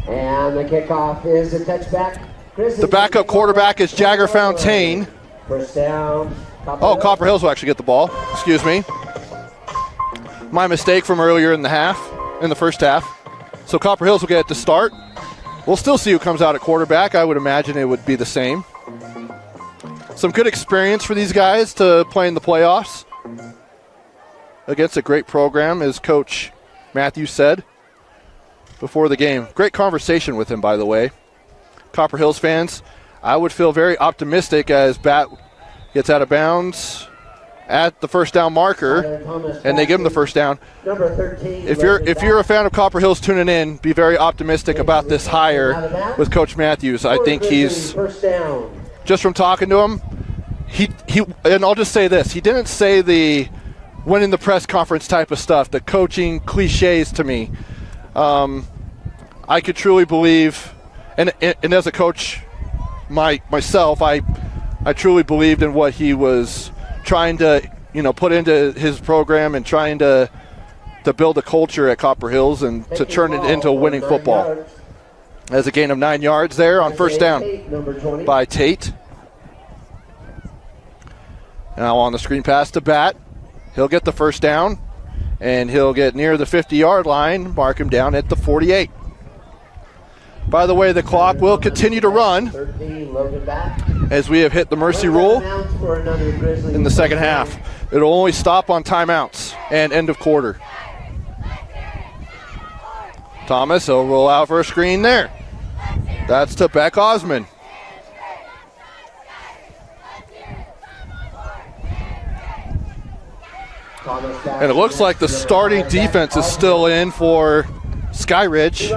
And the kickoff is a touchback. The backup quarterback is Jagger Fontaine. First down. Oh, Copper Hills will actually get the ball. Excuse me. My mistake from earlier in the first half. So Copper Hills will get it to start. We'll still see who comes out at quarterback. I would imagine it would be the same. Some good experience for these guys to play in the playoffs against a great program, as Coach Matthews said before the game. Great conversation with him, by the way. Copper Hills fans, I would feel very optimistic as Bat gets out of bounds at the first down marker, and they give him the first down. Number 13. If you're a fan of Copper Hills tuning in, be very optimistic about this hire with Coach Matthews. I think he's, First down. just from talking to him, he and I'll just say this, he didn't say the winning the press conference type of stuff, the coaching cliches to me. I could truly believe, and as a coach myself, I truly believed in what he was trying to, put into his program and trying to build a culture at Copper Hills and to turn it into a winning football. As a gain of 9 yards there on first down by Tate. Now on the screen pass to Bat. He'll get the first down, and he'll get near the 50-yard line, mark him down at the 48. By the way, the clock will continue to run as we have hit the mercy rule in the second half. It'll only stop on timeouts and end of quarter. Thomas, he'll roll out for a screen there. That's to Beck Osman. And it looks like the starting defense is still in for Skyridge.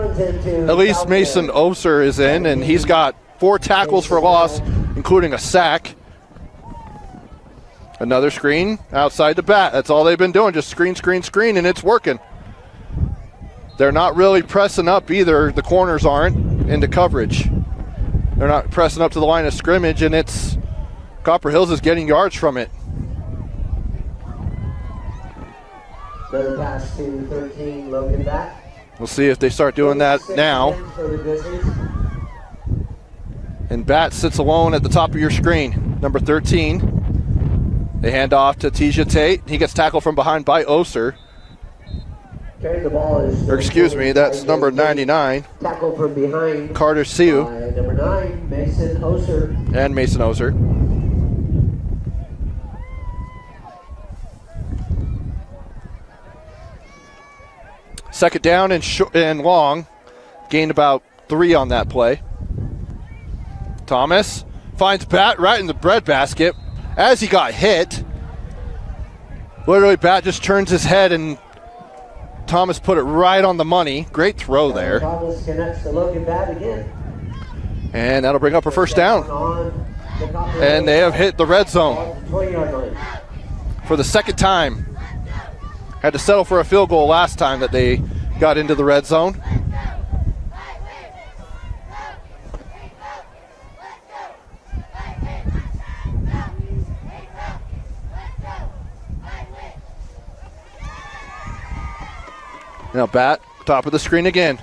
At least Mason Oser is in, and he's got 4 tackles for loss, including a sack. Another screen outside the Bat. That's all they've been doing, just screen, and it's working. They're not really pressing up either. The corners aren't into coverage. They're not pressing up to the line of scrimmage, and it's Copper Hills is getting yards from it. Another pass to 13, Logan Bat. We'll see if they start doing that now. And Bat sits alone at the top of your screen. Number 13. They hand off to Tisha Tate. He gets tackled from behind by Oser. Carrying the ball is. Or excuse me, that's number 99. Tackle from behind. Carter Siu. Number 9, Mason Oser. And Mason Oser. Second down and long. Gained about 3 on that play. Thomas finds Bat right in the breadbasket as he got hit. Literally, Bat just turns his head and Thomas put it right on the money. Great throw there. Thomas connects to Logan Bat again. And that'll bring up a first down. And they have hit the red zone for the second time. Had to settle for a field goal last time that they got into the red zone. Now Bat, top of the screen again.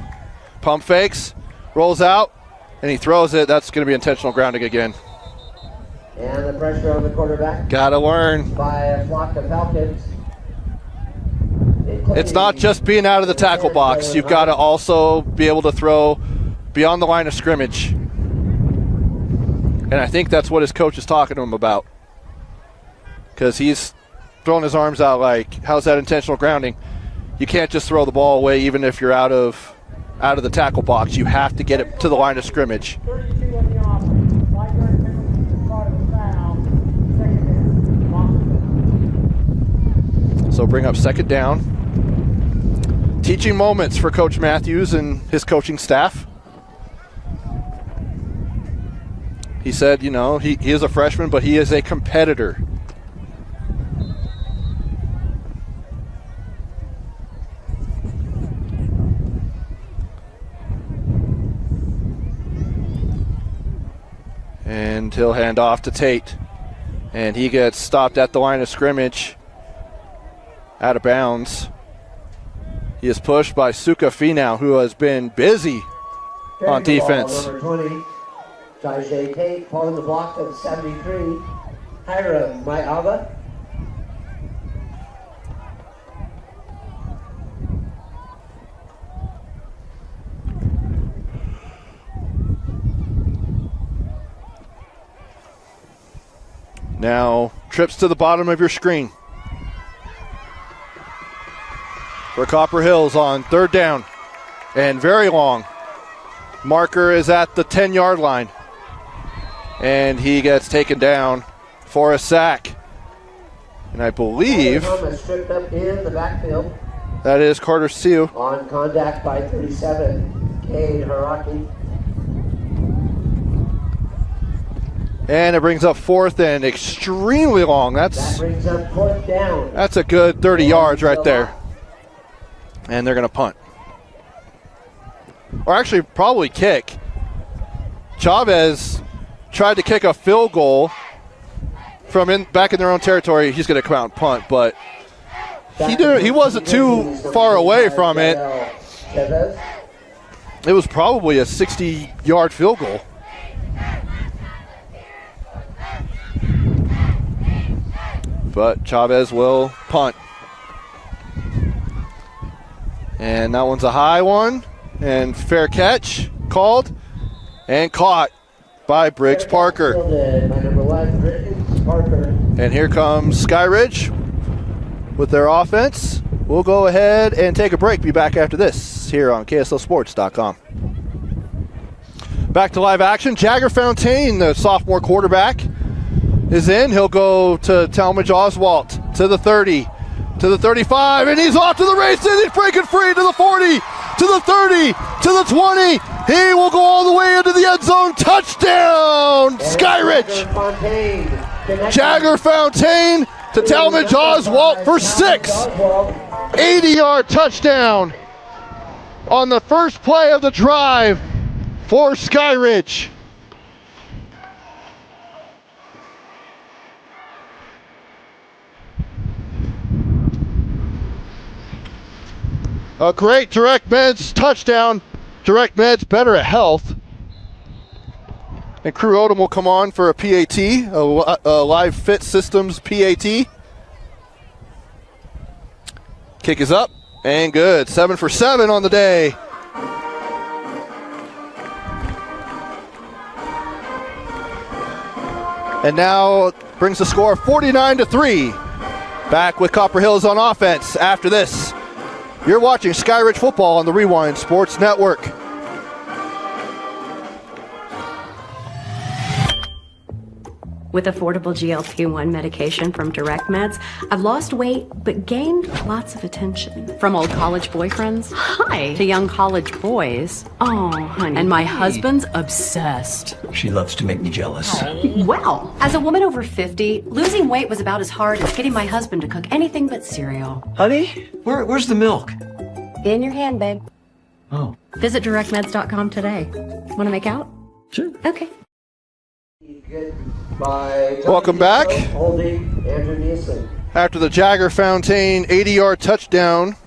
Pump fakes, rolls out, and he throws it. That's going to be intentional grounding again. And the pressure on the quarterback. Gotta learn. By a flock of Falcons. It's not just being out of the tackle box. You've got to also be able to throw beyond the line of scrimmage. And I think that's what his coach is talking to him about. Because he's throwing his arms out like, how's that intentional grounding? You can't just throw the ball away even if you're out of the tackle box. You have to get it to the line of scrimmage. 32 on the offense. 5-yard penalty, caught of a foul. Second down. So bring up second down. Teaching moments for Coach Matthews and his coaching staff. He said, he is a freshman, but he is a competitor. And he'll hand off to Tate. And he gets stopped at the line of scrimmage, out of bounds. He is pushed by Suka Finau, who has been busy on defense. Number 20, Tajay Tate, following the block of 73, Hiram Maiava. Now, trips to the bottom of your screen for Copper Hills on 3rd down and very long. Marker is at the 10-yard line, and he gets taken down for a sack. And I believe stripped up in the backfield that is Carter Siu. on contact by 37, Cade Haraki. And it brings up 4th and extremely long. That brings up 4th down. That's a good 30 yards right there. And they're going to punt. Or actually probably kick. Chavez tried to kick a field goal from back in their own territory. He's going to come out and punt, but he wasn't too far away from it. It was probably a 60-yard field goal. But Chavez will punt. And that one's a high one. And fair catch called and caught by Briggs Parker. And here comes Skyridge with their offense. We'll go ahead and take a break. Be back after this here on KSLSports.com. Back to live action. Jagger Fontaine, the sophomore quarterback, is in. He'll go to Talmadge Oswalt to the 30, to the 35, and he's off to the races. He's breaking free to the 40, to the 30, to the 20. He will go all the way into the end zone. Touchdown, Skyridge. Jagger Fontaine to Talmadge Oswalt for 6. 80-yard touchdown on the first play of the drive for Skyridge. A great Direct Meds touchdown. Direct Meds better at health. And Crew Odom will come on for a PAT, a Live Fit Systems PAT. Kick is up and good. 7 for 7 on the day. And now brings the score 49-3. Back with Copper Hills on offense after this. You're watching Skyridge football on the Rewind Sports Network. With affordable GLP-1 medication from Direct Meds, I've lost weight but gained lots of attention. From old college boyfriends, hi, to young college boys. Oh, honey. And my husband's obsessed. She loves to make me jealous. Well, as a woman over 50, losing weight was about as hard as getting my husband to cook anything but cereal. Honey, where's the milk? In your hand, babe. Oh. Visit directmeds.com today. Want to make out? Sure. Okay. Welcome back. Andrew Nielsen. After the Jagger Fontaine 80-yard touchdown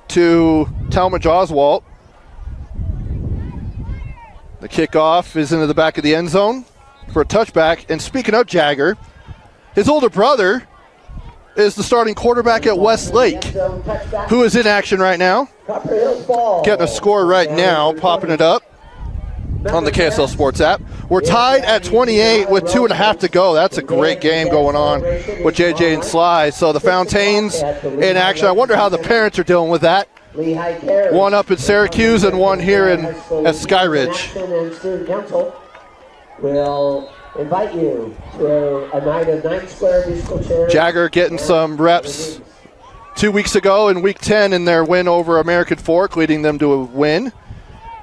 to Talmadge Oswalt, the kickoff is into the back of the end zone for a touchback. And speaking of Jagger, his older brother is the starting quarterback at Westlake, who is in action right now. Getting a score right now, popping it up on the KSL Sports app. We're tied at 28 with 2.5 to go. That's a great game going on with JJ and Sly. So the Fontaines in action. I wonder how the parents are dealing with that. One up in Syracuse and one here at Skyridge. And Student Council will invite you to a night of 9 square musical chairs. Jagger getting some reps 2 weeks ago in Week 10 in their win over American Fork, leading them to a win.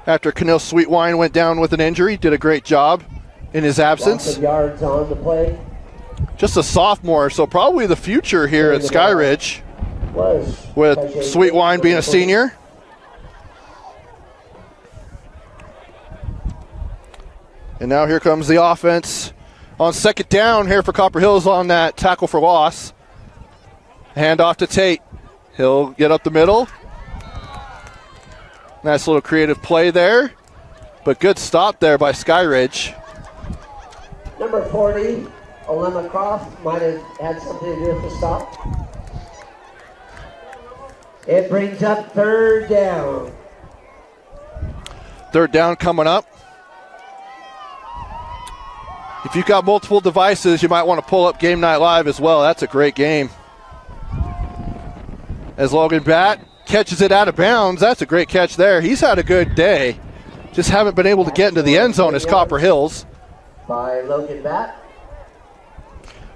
After Canil Sweetwine went down with an injury, did a great job in his absence. Lots of yards on the play. Just a sophomore, so probably the future here at Skyridge, with Sweetwine being a senior. And now here comes the offense on second down here for Copper Hills on that tackle for loss. Hand off to Tate. He'll get up the middle. Nice little creative play there, but good stop there by Skyridge. Number 40, Olema Croft, might have had something to do with the stop. It brings up third down. Third down coming up. If you've got multiple devices, you might want to pull up Game Night Live as well. That's a great game. As Logan Batt catches it out of bounds. That's a great catch there. He's had a good day. Just haven't been able to get into the end zone as Copper Hills. By Logan Batt.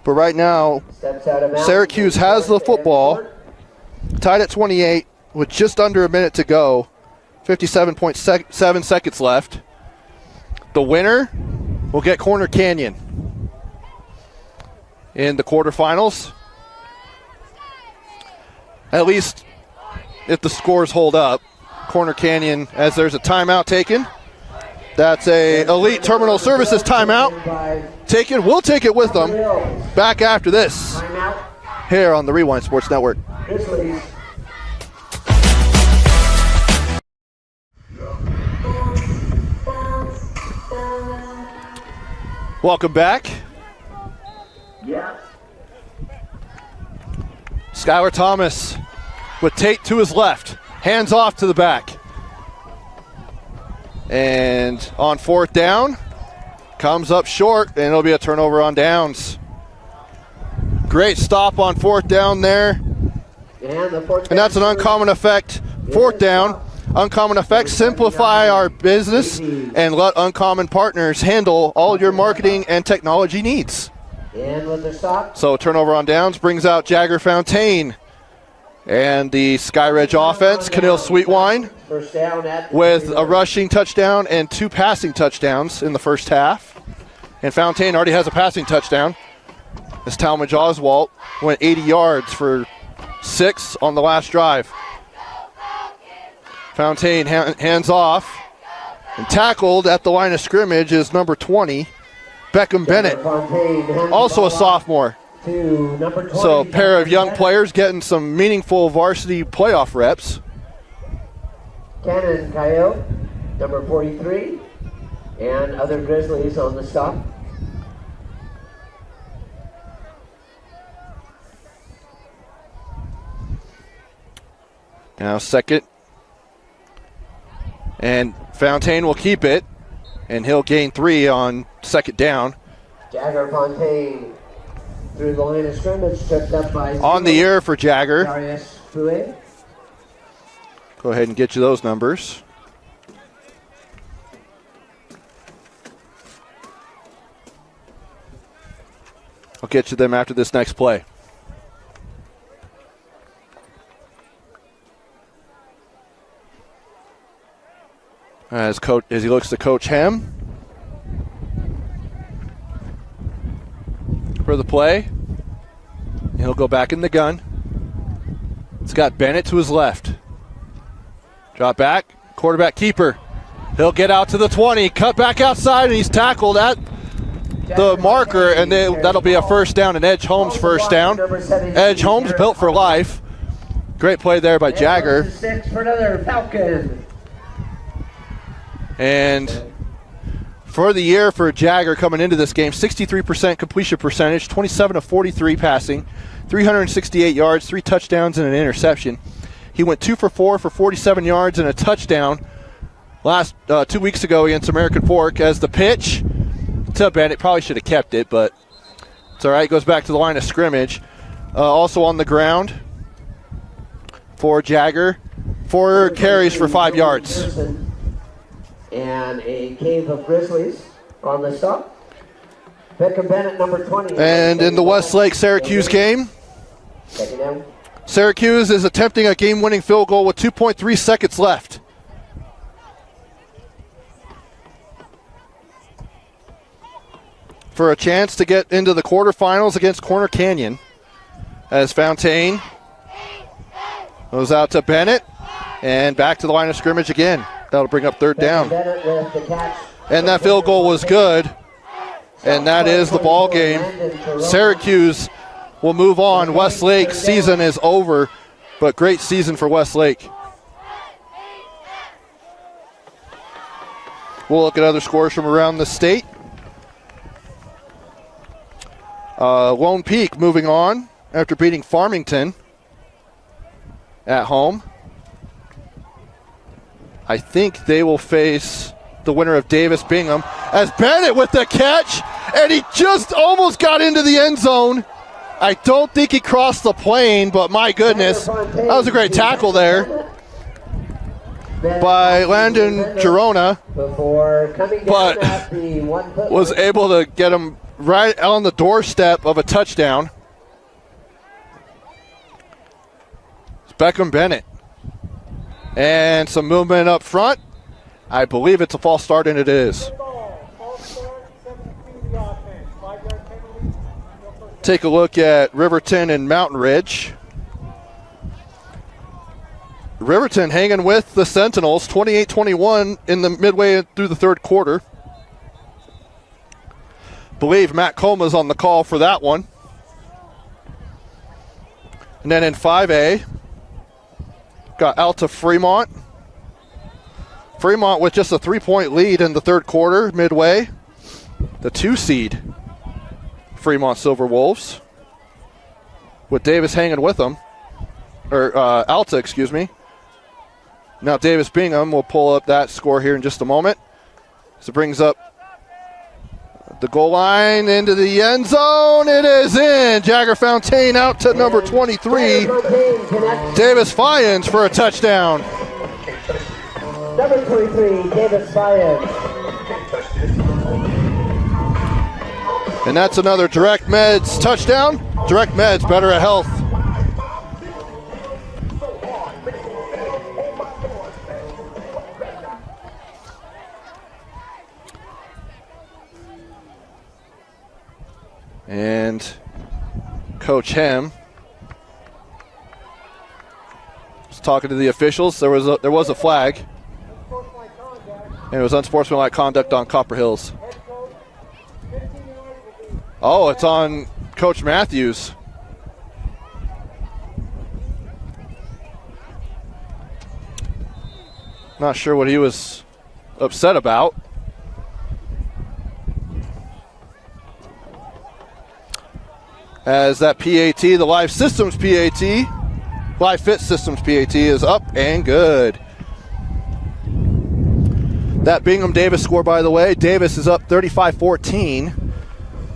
But right now, Syracuse has the football. Tied at 28 with just under a minute to go. 57.7 seconds left. The winner will get Corner Canyon in the quarterfinals. At least if the scores hold up. Corner Canyon, as there's a timeout taken. That's a Elite Terminal Services timeout taken. We'll take it with them. Back after this here on the Rewind Sports Network. Grizzlies. Welcome back. Yeah. Skylar Thomas with Tate to his left. Hands off to the back. And on fourth down, comes up short, and it'll be a turnover on downs. Great stop on fourth down there. And that's an uncommon effect. Fourth down. Uncommon effects, simplify our business and let Uncommon Partners handle all your marketing and technology needs. And with the stop. So turnover on downs brings out Jagger Fontaine. And the Skyridge offense, Canil Sweetwine, First down at with a rushing touchdown and 2 passing touchdowns in the first half. And Fontaine already has a passing touchdown. As Talmadge Oswalt went 80 yards for 6 on the last drive. Fontaine hands off and tackled at the line of scrimmage is number 20, Beckham Bennett, also a sophomore. So a pair of young players getting some meaningful varsity playoff reps. Cannon Coyote, number 43, and other Grizzlies on the stop. Now second. And Fontaine will keep it, and he'll gain 3 on second down. Jagger Fontaine through the line of scrimmage, tripped up by on the year for Jagger. Darius Fouet. Go ahead and get you those numbers. I'll get you them after this next play. As he looks to Coach Hem for the play. He'll go back in the gun. It's got Bennett to his left. Drop back, quarterback keeper. He'll get out to the 20, cut back outside, and he's tackled at the marker, and that'll be a first down, and Edge Holmes first down. Edge Holmes built for life. Great play there by Jagger. 6 for another Falcon. And for the year for Jagger coming into this game, 63% completion percentage, 27 of 43 passing, 368 yards, 3 touchdowns, and an interception. He went 2 for 4 for 47 yards and a touchdown last 2 weeks ago against American Fork. As the pitch to Bennett, probably should have kept it, but it's all right. Goes back to the line of scrimmage. Also on the ground for Jagger, 4 carries for 5 yards. And a cave of Grizzlies on the stop. Beckham Bennett, number 20. And in the Westlake Syracuse game, Syracuse is attempting a game-winning field goal with 2.3 seconds left. For a chance to get into the quarterfinals against Corner Canyon. As Fontaine goes out to Bennett and back to the line of scrimmage again. That'll bring up third down. And that field goal was good. And that is the ball game. Syracuse will move on. Westlake's season is over, but great season for Westlake. We'll look at other scores from around the state. Lone Peak moving on after beating Farmington at home. I think they will face the winner of Davis Bingham as Bennett with the catch, and he just almost got into the end zone. I don't think he crossed the plane, but my goodness, that was a great tackle there by Landon Girona, but was able to get him right on the doorstep of a touchdown. It's Beckham Bennett. And some movement up front. I believe it's a false start, and it is. Take a look at Riverton and Mountain Ridge. Riverton hanging with the Sentinels, 28-21 in the midway through the third quarter. Believe Matt Coma's on the call for that one. And then in 5A, got Alta Fremont. Fremont with just a 3-point lead in the third quarter, midway. The 2 seed, Fremont Silver Wolves, with Davis hanging with them. Or Alta, excuse me. Now Davis Bingham will pull up that score here in just a moment. So it brings up the goal line into the end zone. It is in. Jagger Fontaine out to number 23. Davis Fyans for a touchdown. Number 23, Davis Fyans. And that's another Direct Meds touchdown. Direct Meds, better at health. And Coach Hem was talking to the officials. There was a flag, and it was unsportsmanlike conduct on Copper Hills. Oh, it's on Coach Matthews. Not sure what he was upset about. As that PAT, the Live Systems PAT, Live Fit Systems PAT is up and good. That Bingham Davis score, by the way, Davis is up 35-14.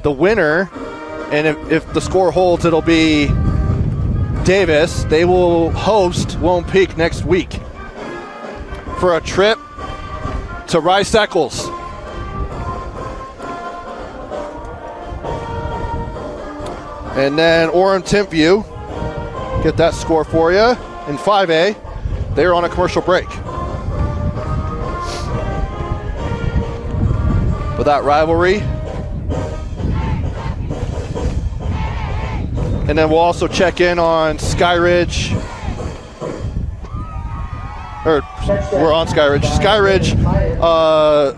The winner, and if the score holds, it'll be Davis. They will host Lone Peak next week for a trip to Rice Eccles. And then Orem Timpview, get that score for you. In 5A, they're on a commercial break. For that rivalry. And then we'll also check in on Skyridge. We're on Skyridge. Skyridge,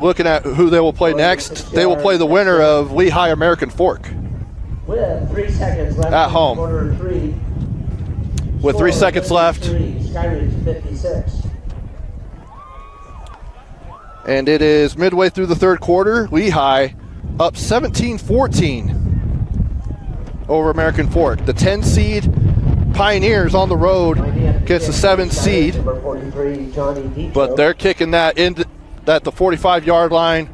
looking at who they will play next. They will play the winner of Lehigh American Fork. With 3 seconds left at home. Quarter 3. With 3 seconds left. Skyridge 56. And it is midway through the third quarter. Lehigh up 17-14 over American Fork. The 10 seed Pioneers on the road against the 7 seed. But they're kicking that in at the 45-yard line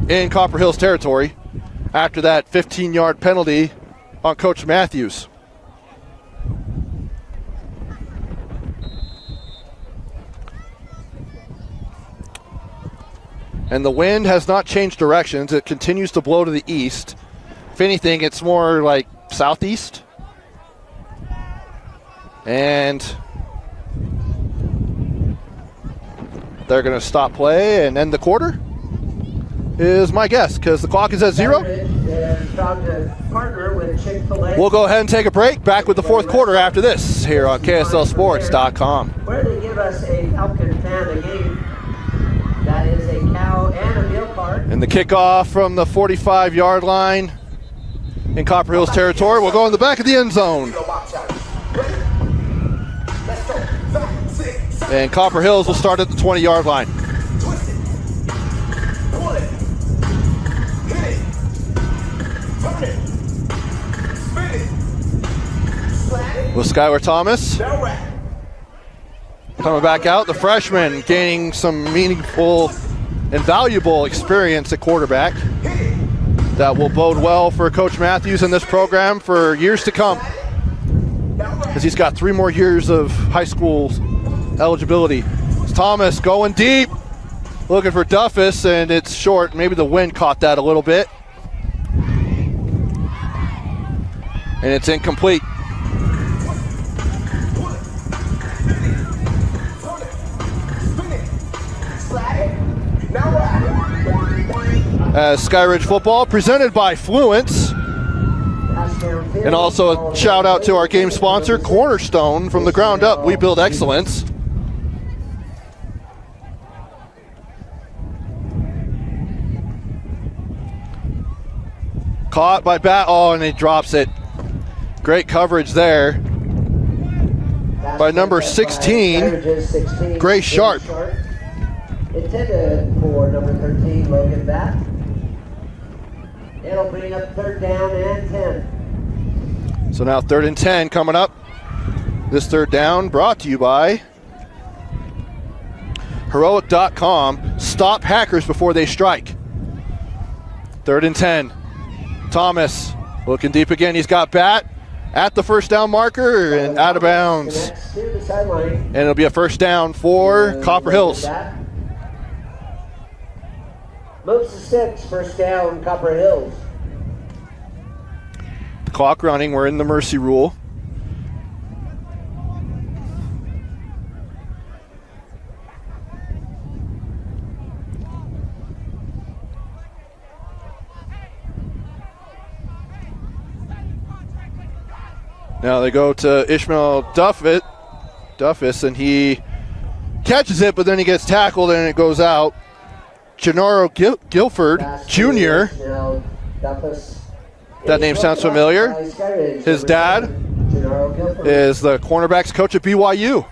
in Copper Hills territory after that 15-yard penalty on Coach Matthews. And the wind has not changed directions. It continues to blow to the east. If anything, it's more like southeast. And they're going to stop play and end the quarter, is my guess, because the clock is at 0. We'll go ahead and take a break. Back with the fourth quarter after this here on KSLSports.com. Where they give us a Falcon fan a game. That is a cow And the kickoff from the 45-yard line in Copper Hills territory will go in the back of the end zone. And Copper Hills will start at the 20-yard line. With Skylar Thomas coming back out, the freshman gaining some meaningful and valuable experience at quarterback that will bode well for Coach Matthews and this program for years to come, because he's got 3 more years of high school eligibility. It's Thomas going deep, looking for Duffus, and it's short. Maybe the wind caught that a little bit. And it's incomplete. As Skyridge football presented by Fluence. And also a shout out to our game sponsor, Cornerstone. From the ground up, we build excellence. Caught by Bat, and he drops it. Great coverage there by number 16, Gray Sharp. Intended for number 13, Logan Bat. It'll bring up 3rd down and 10. So now 3rd and 10 coming up. This 3rd down brought to you by Heroic.com. Stop hackers before they strike. 3rd and 10. Thomas looking deep again. He's got Bat at the 1st down marker and out of bounds. And it'll be a 1st down for Copper Hills. Moves to 6, 1st down, Copper Hills. The clock running, we're in the mercy rule. Now they go to Ishmael Duffus, and he catches it, but then he gets tackled and it goes out. Gennaro Guilford Jr. That name sounds familiar. His dad is the cornerbacks coach at BYU.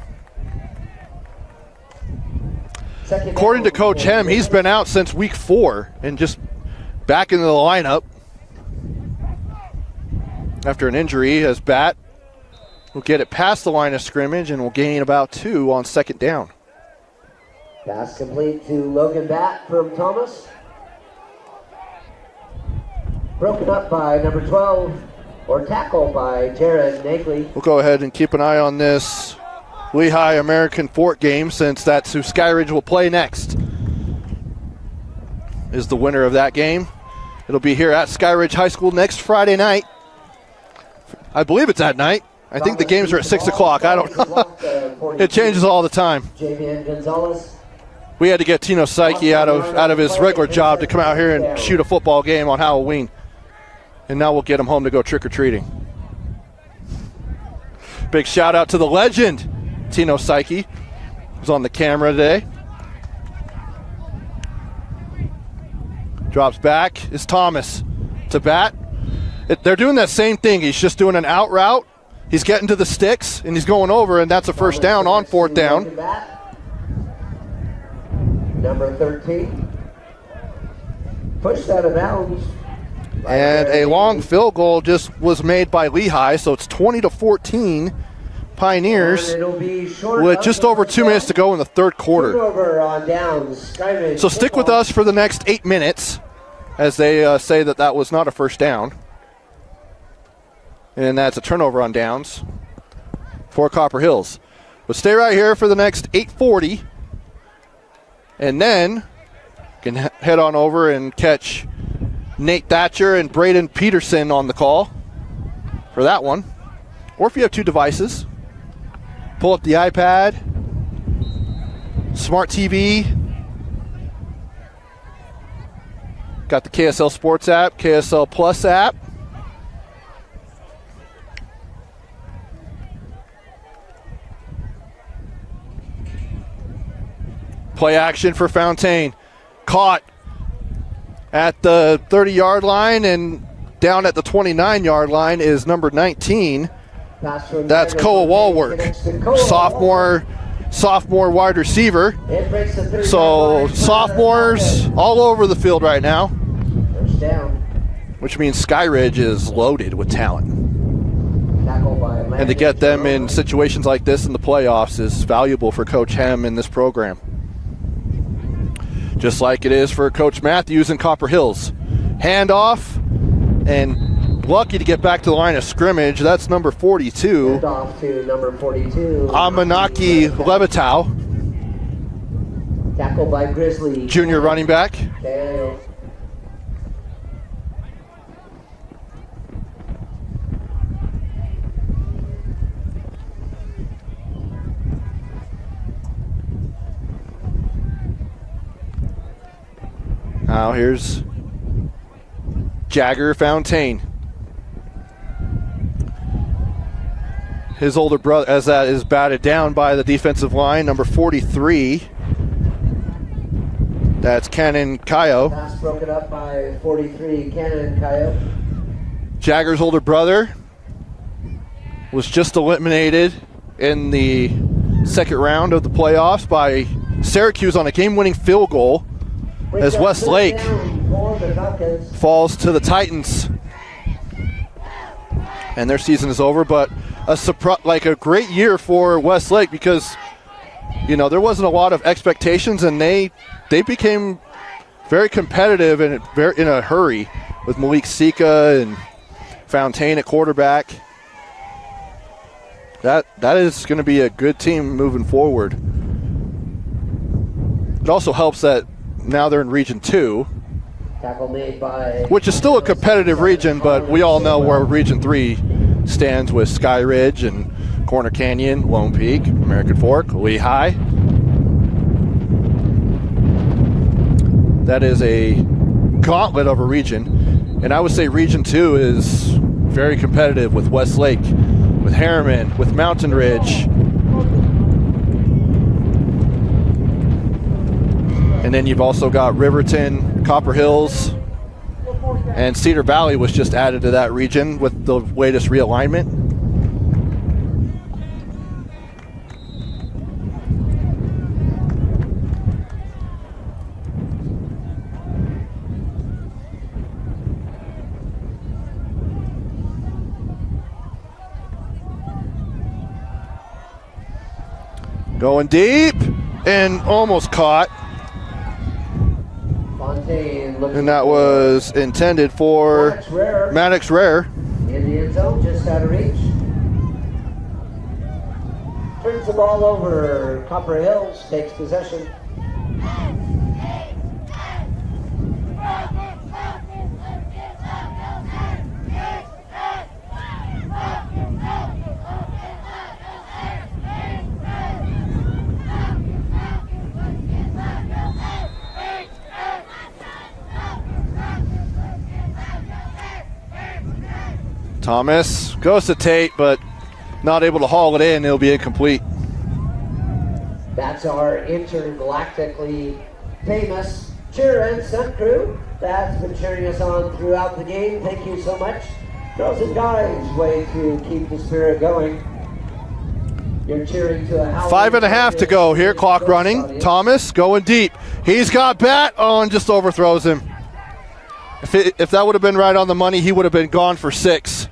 According to Coach Hem, he's been out since week 4 and just back into the lineup after an injury, as Bat will get it past the line of scrimmage and will gain about 2 on 2nd down. Pass complete to Logan Bat from Thomas. Broken up by number 12, or tackled by Jared Nagley. We'll go ahead and keep an eye on this Lehigh American Fort game, since that's who Skyridge will play next. Is the winner of that game. It'll be here at Skyridge High School next Friday night. I believe it's at night. I think the games are at 6 o'clock. I don't know. It changes all the time. Javian Gonzalez. We had to get Tino Psyche out of his regular job to come out here and shoot a football game on Halloween. And now we'll get him home to go trick-or-treating. Big shout out to the legend, Tino Psyche, who's on the camera today. Drops back is Thomas to Bat. They're doing that same thing. He's just doing an out route. He's getting to the sticks, and he's going over, and that's a 1st down on 4th down. Number 13. Pushed out of bounds. And a long field goal just was made by Lehigh, so it's 20-14 Pioneers with just over 2 minutes to go in the 3rd quarter. On downs. So stick with us for the next 8 minutes as they say that was not a 1st down. And that's a turnover on downs for Copper Hills. But stay right here for the next 8:40. And then you can head on over and catch Nate Thatcher and Braden Peterson on the call for that one. Or if you have 2 devices, pull up the iPad, smart TV, got the KSL Sports app, KSL Plus app. Play action for Fountaine. Caught At the 30-yard line and down at the 29-yard line is number 19. That's Koa Walwork, sophomore wide receiver. So sophomores all over the field right now, which means Skyridge is loaded with talent. And to get them in situations like this in the playoffs is valuable for Coach Hem in this program. Just like it is for Coach Matthews in Copper Hills. Handoff, and lucky to get back to the line of scrimmage. That's number 42. Handoff to number 42. Amanaki Levitow. Tackled by Grizzlies. Junior running back. Daniel. Now here's Jagger Fountain. His older brother, as that is batted down by the defensive line, number 43. That's Cannon Kayo. Pass broken up by 43, Cannon Kayo. Jagger's older brother was just eliminated in the second round of the playoffs by Syracuse on a game-winning field goal, as Westlake falls to the Titans, and their season is over. But a great year for Westlake, because there wasn't a lot of expectations, and they became very competitive and in a hurry with Malik Sika and Fountain at quarterback. That is going to be a good team moving forward. It also helps that now they're in Region 2, which is still a competitive region, but we all know where Region 3 stands with Skyridge and Corner Canyon, Lone Peak, American Fork, Lehigh. That is a gauntlet of a region, and I would say Region 2 is very competitive with Westlake, with Harriman, with Mountain Ridge. And then you've also got Riverton, Copper Hills, and Cedar Valley was just added to that region with the latest realignment. Going deep and almost caught. And that was intended for Maddox Rare. In the end zone, just out of reach. Turns the ball over. Copper Hills takes possession. Thomas goes to Tate, but not able to haul it in. It'll be incomplete. That's our intergalactically famous cheer and stunt crew that's been cheering us on throughout the game. Thank you so much. Girls and guys, way to keep the spirit going. You're cheering to a 5.5 to go here, clock running. Thomas going deep. He's got bat. Oh, and just overthrows him. If that would have been right on the money, he would have been gone for 6.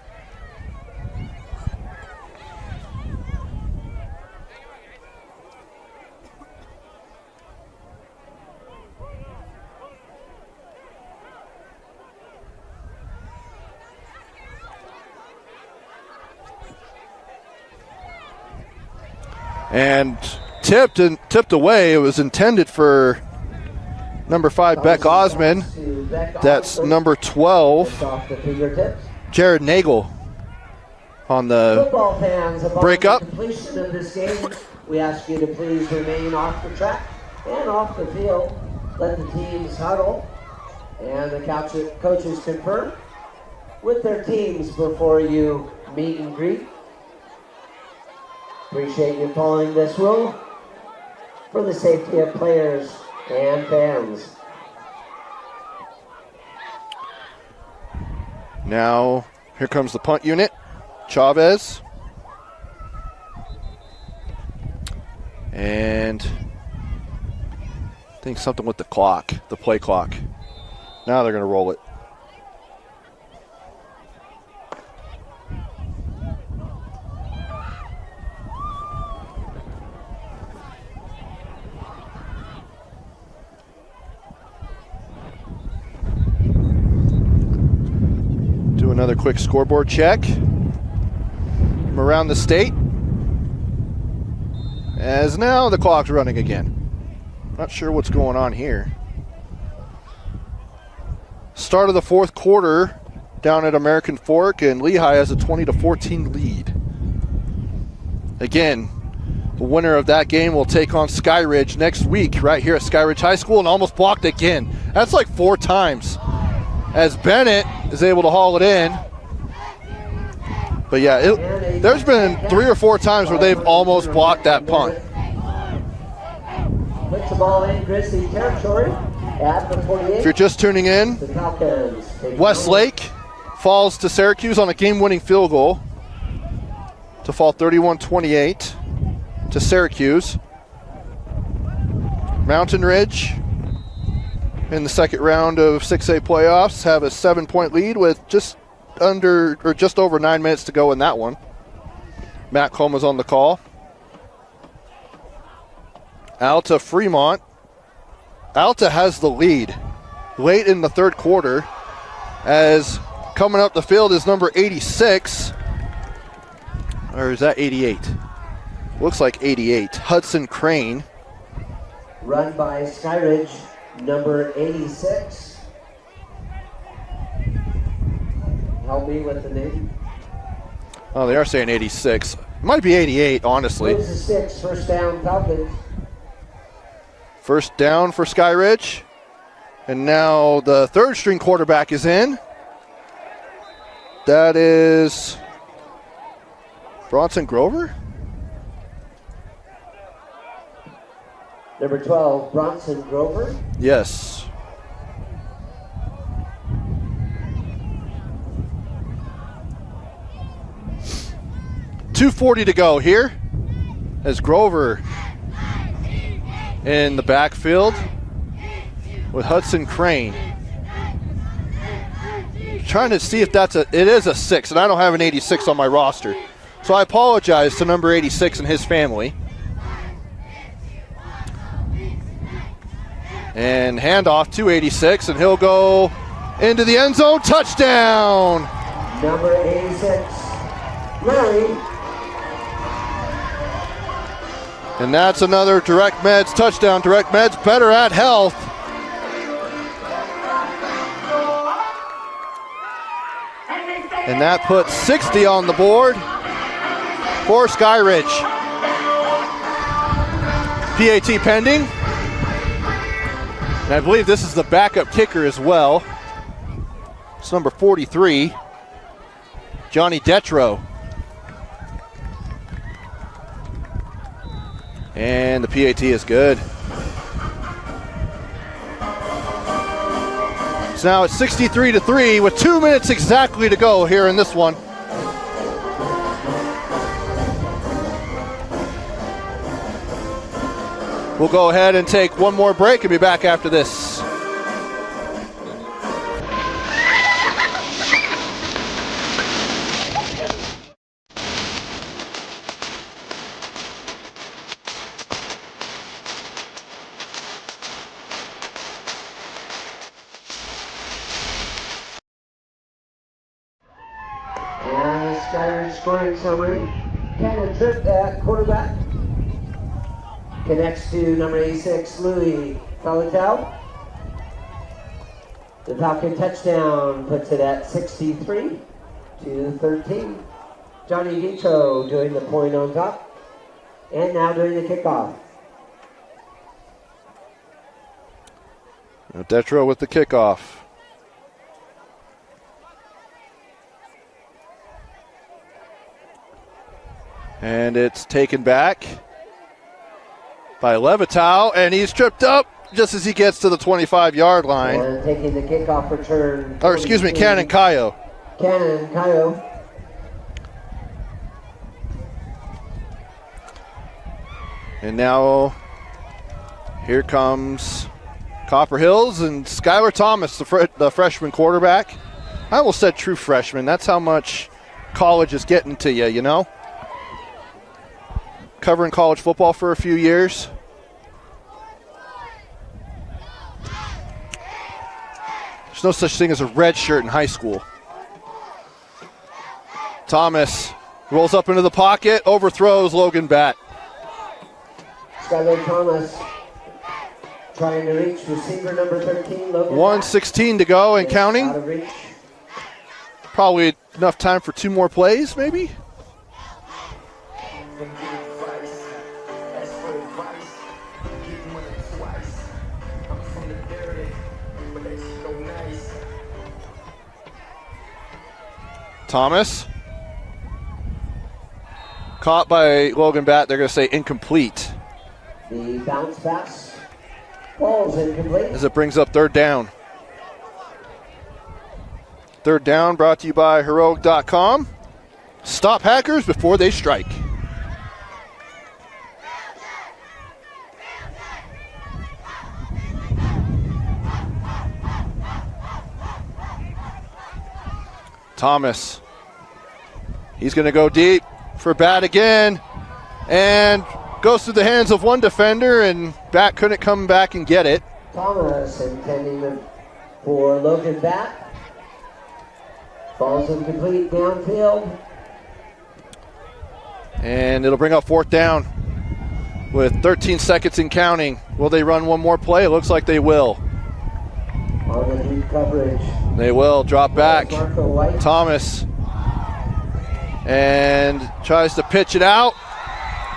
And tipped away. It was intended for number 5, Beck Osman. That's number 12, Jared Nagel, on the breakup. Completion of this game, we ask you to please remain off the track and off the field. Let the teams huddle and the coaches confirm with their teams before you meet and greet. Appreciate you following this rule for the safety of players and fans. Now, here comes the punt unit. Chavez. And I think something with the clock, the play clock. Now they're going to roll it. Do another quick scoreboard check from around the state. As now the clock's running again. Not sure what's going on here. Start of the fourth quarter down at American Fork, and Lehigh has a 20-14 lead. Again, the winner of that game will take on Skyridge next week right here at Skyridge High School, and almost blocked again. That's like 4 times. As Bennett is able to haul it in. But yeah, there's been 3 or 4 times where they've almost blocked that punt. Puts the ball in Grizzly territory at the 48. If you're just tuning in, The Falcons take Westlake falls to Syracuse on a game-winning field goal to fall 31-28 to Syracuse. Mountain Ridge in the second round of 6A playoffs have a 7-point lead with just over 9 minutes to go in that one. Matt Coma's on the call. Alta Fremont. Alta has the lead late in the third quarter, as coming up the field is number 86. Or is that 88? Looks like 88. Hudson Crane. Run by Skyridge, number 86. Help me with the name. Oh, they are saying 86. Might be 88, honestly. Moves to 6, first down, Falcons. First down for Skyridge. And now the third string quarterback is in. That is Bronson Grover? Number 12, Bronson Grover. Yes. .240 to go here as Grover in the backfield with Hudson Crane. Trying to see if it is a 6, and I don't have an 86 on my roster. So I apologize to number 86 and his family. And handoff to 86, and he'll go into the end zone. Touchdown! Number 86, Larry. And that's another Direct Meds touchdown. Direct Meds better at health. And that puts 60 on the board for Skyridge. PAT pending. And I believe this is the backup kicker as well. It's number 43, Johnny Detro. And the PAT is good. So now it's 63-3 with 2 minutes exactly to go here in this one. We'll go ahead and take one more break and be back after this. And the Skyridge scoring summary. Cannon Tripp at quarterback. Connects to number 86, Louis Falatau. The Falcon touchdown puts it at 63-13. Johnny Detro doing the point on top. And now doing the kickoff. Detro with the kickoff. And it's taken back by Levitow, and he's tripped up just as he gets to the 25-yard line. And taking the kickoff return. Or excuse me, Cannon Cayo. Cannon, Caio. And now here comes Copper Hills and Skylar Thomas, the freshman quarterback. I almost said true freshman. That's how much college is getting to you, you know? Covering college football for a few years. There's no such thing as a red shirt in high school. Thomas rolls up into the pocket, overthrows Logan Batt. Skylar Thomas trying to reach receiver number 13, Logan. 1:16 to go and counting. Out of reach. Probably enough time for 2 more plays, maybe? Thomas. Caught by Logan Batt. They're going to say incomplete. The bounce pass. Ball's incomplete. As it brings up third down. Third down brought to you by Heroic.com. Stop hackers before they strike. Thomas. He's going to go deep for Batt again. And goes through the hands of one defender, and Batt couldn't come back and get it. Thomas intending for Logan Batt. Ball's incomplete downfield. And it'll bring up fourth down with 13 seconds and counting. Will they run one more play? It looks like they will. On the deep coverage. They will drop back. Marco White. Thomas. And tries to pitch it out.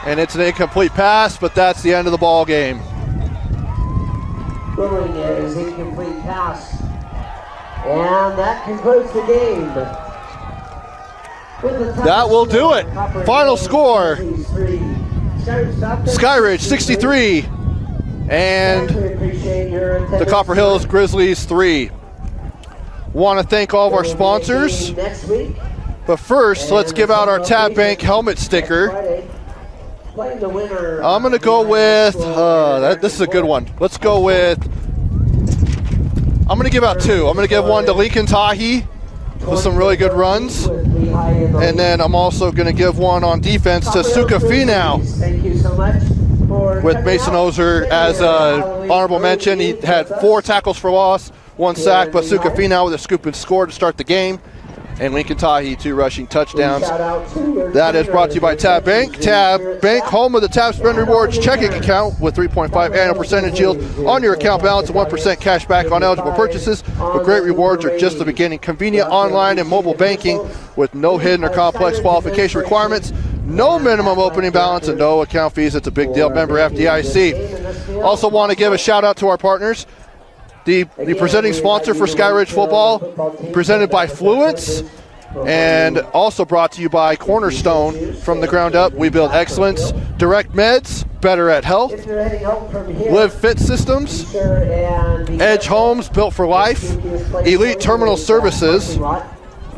And it's an incomplete pass, but that's the end of the ball game. Throwing is incomplete pass. And that concludes the game. That will do it. Final score, Skyridge 63 and the Copper Hills Grizzlies 3. Want to thank all of our sponsors. But first, let's give out our Tab Bank helmet sticker. I'm going to go with, this is a good one. Let's go with, I'm going to give out 2. I'm going to give one to Lincoln Tahi with some really good runs. And then I'm also going to give one on defense to Suka Finau. Thank you so much. With Mason Ozer as an honorable mention. He had 4 tackles for loss, 1 sack, but Suka Finau with a scoop and score to start the game. And Lincoln Tahi, 2 rushing touchdowns. That is brought to you by Tab Bank. Tab Bank, home of the Tab Spend Rewards checking account with 3.5 annual percentage yield on your account balance and 1% cash back on eligible purchases. But great rewards are just the beginning. Convenient online and mobile banking with no hidden or complex qualification requirements, no minimum opening balance, and no account fees. It's a big deal. Member FDIC. Also want to give a shout out to our partners. The presenting sponsor for Skyridge football, presented by Fluence, and also brought to you by Cornerstone. From the ground up, we build excellence. Direct Meds, better at health. Live Fit Systems, Edge Homes, built for life. Elite Terminal Services.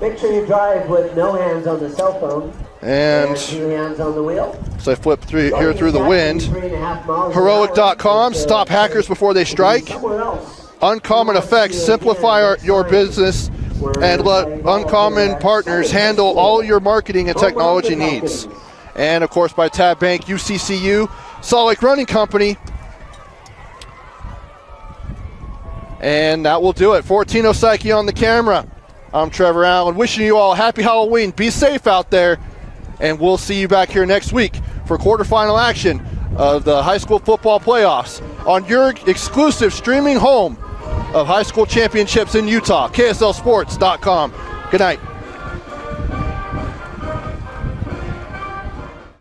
Make sure you drive with no hands on the cell phone. And 2 hands on the wheel. So I flip through here through the wind. Heroic.com, stop hackers before they strike. Uncommon Effects, simplify your business and let Uncommon Partners handle all your marketing and technology needs. And of course by Tab Bank, UCCU, Salt Lake Running Company. And that will do it. Fortino Psyche on the camera. I'm Trevor Allen, wishing you all a happy Halloween. Be safe out there. And we'll see you back here next week for quarterfinal action of the high school football playoffs on your exclusive streaming home of high school championships in Utah, KSLSports.com. Good night.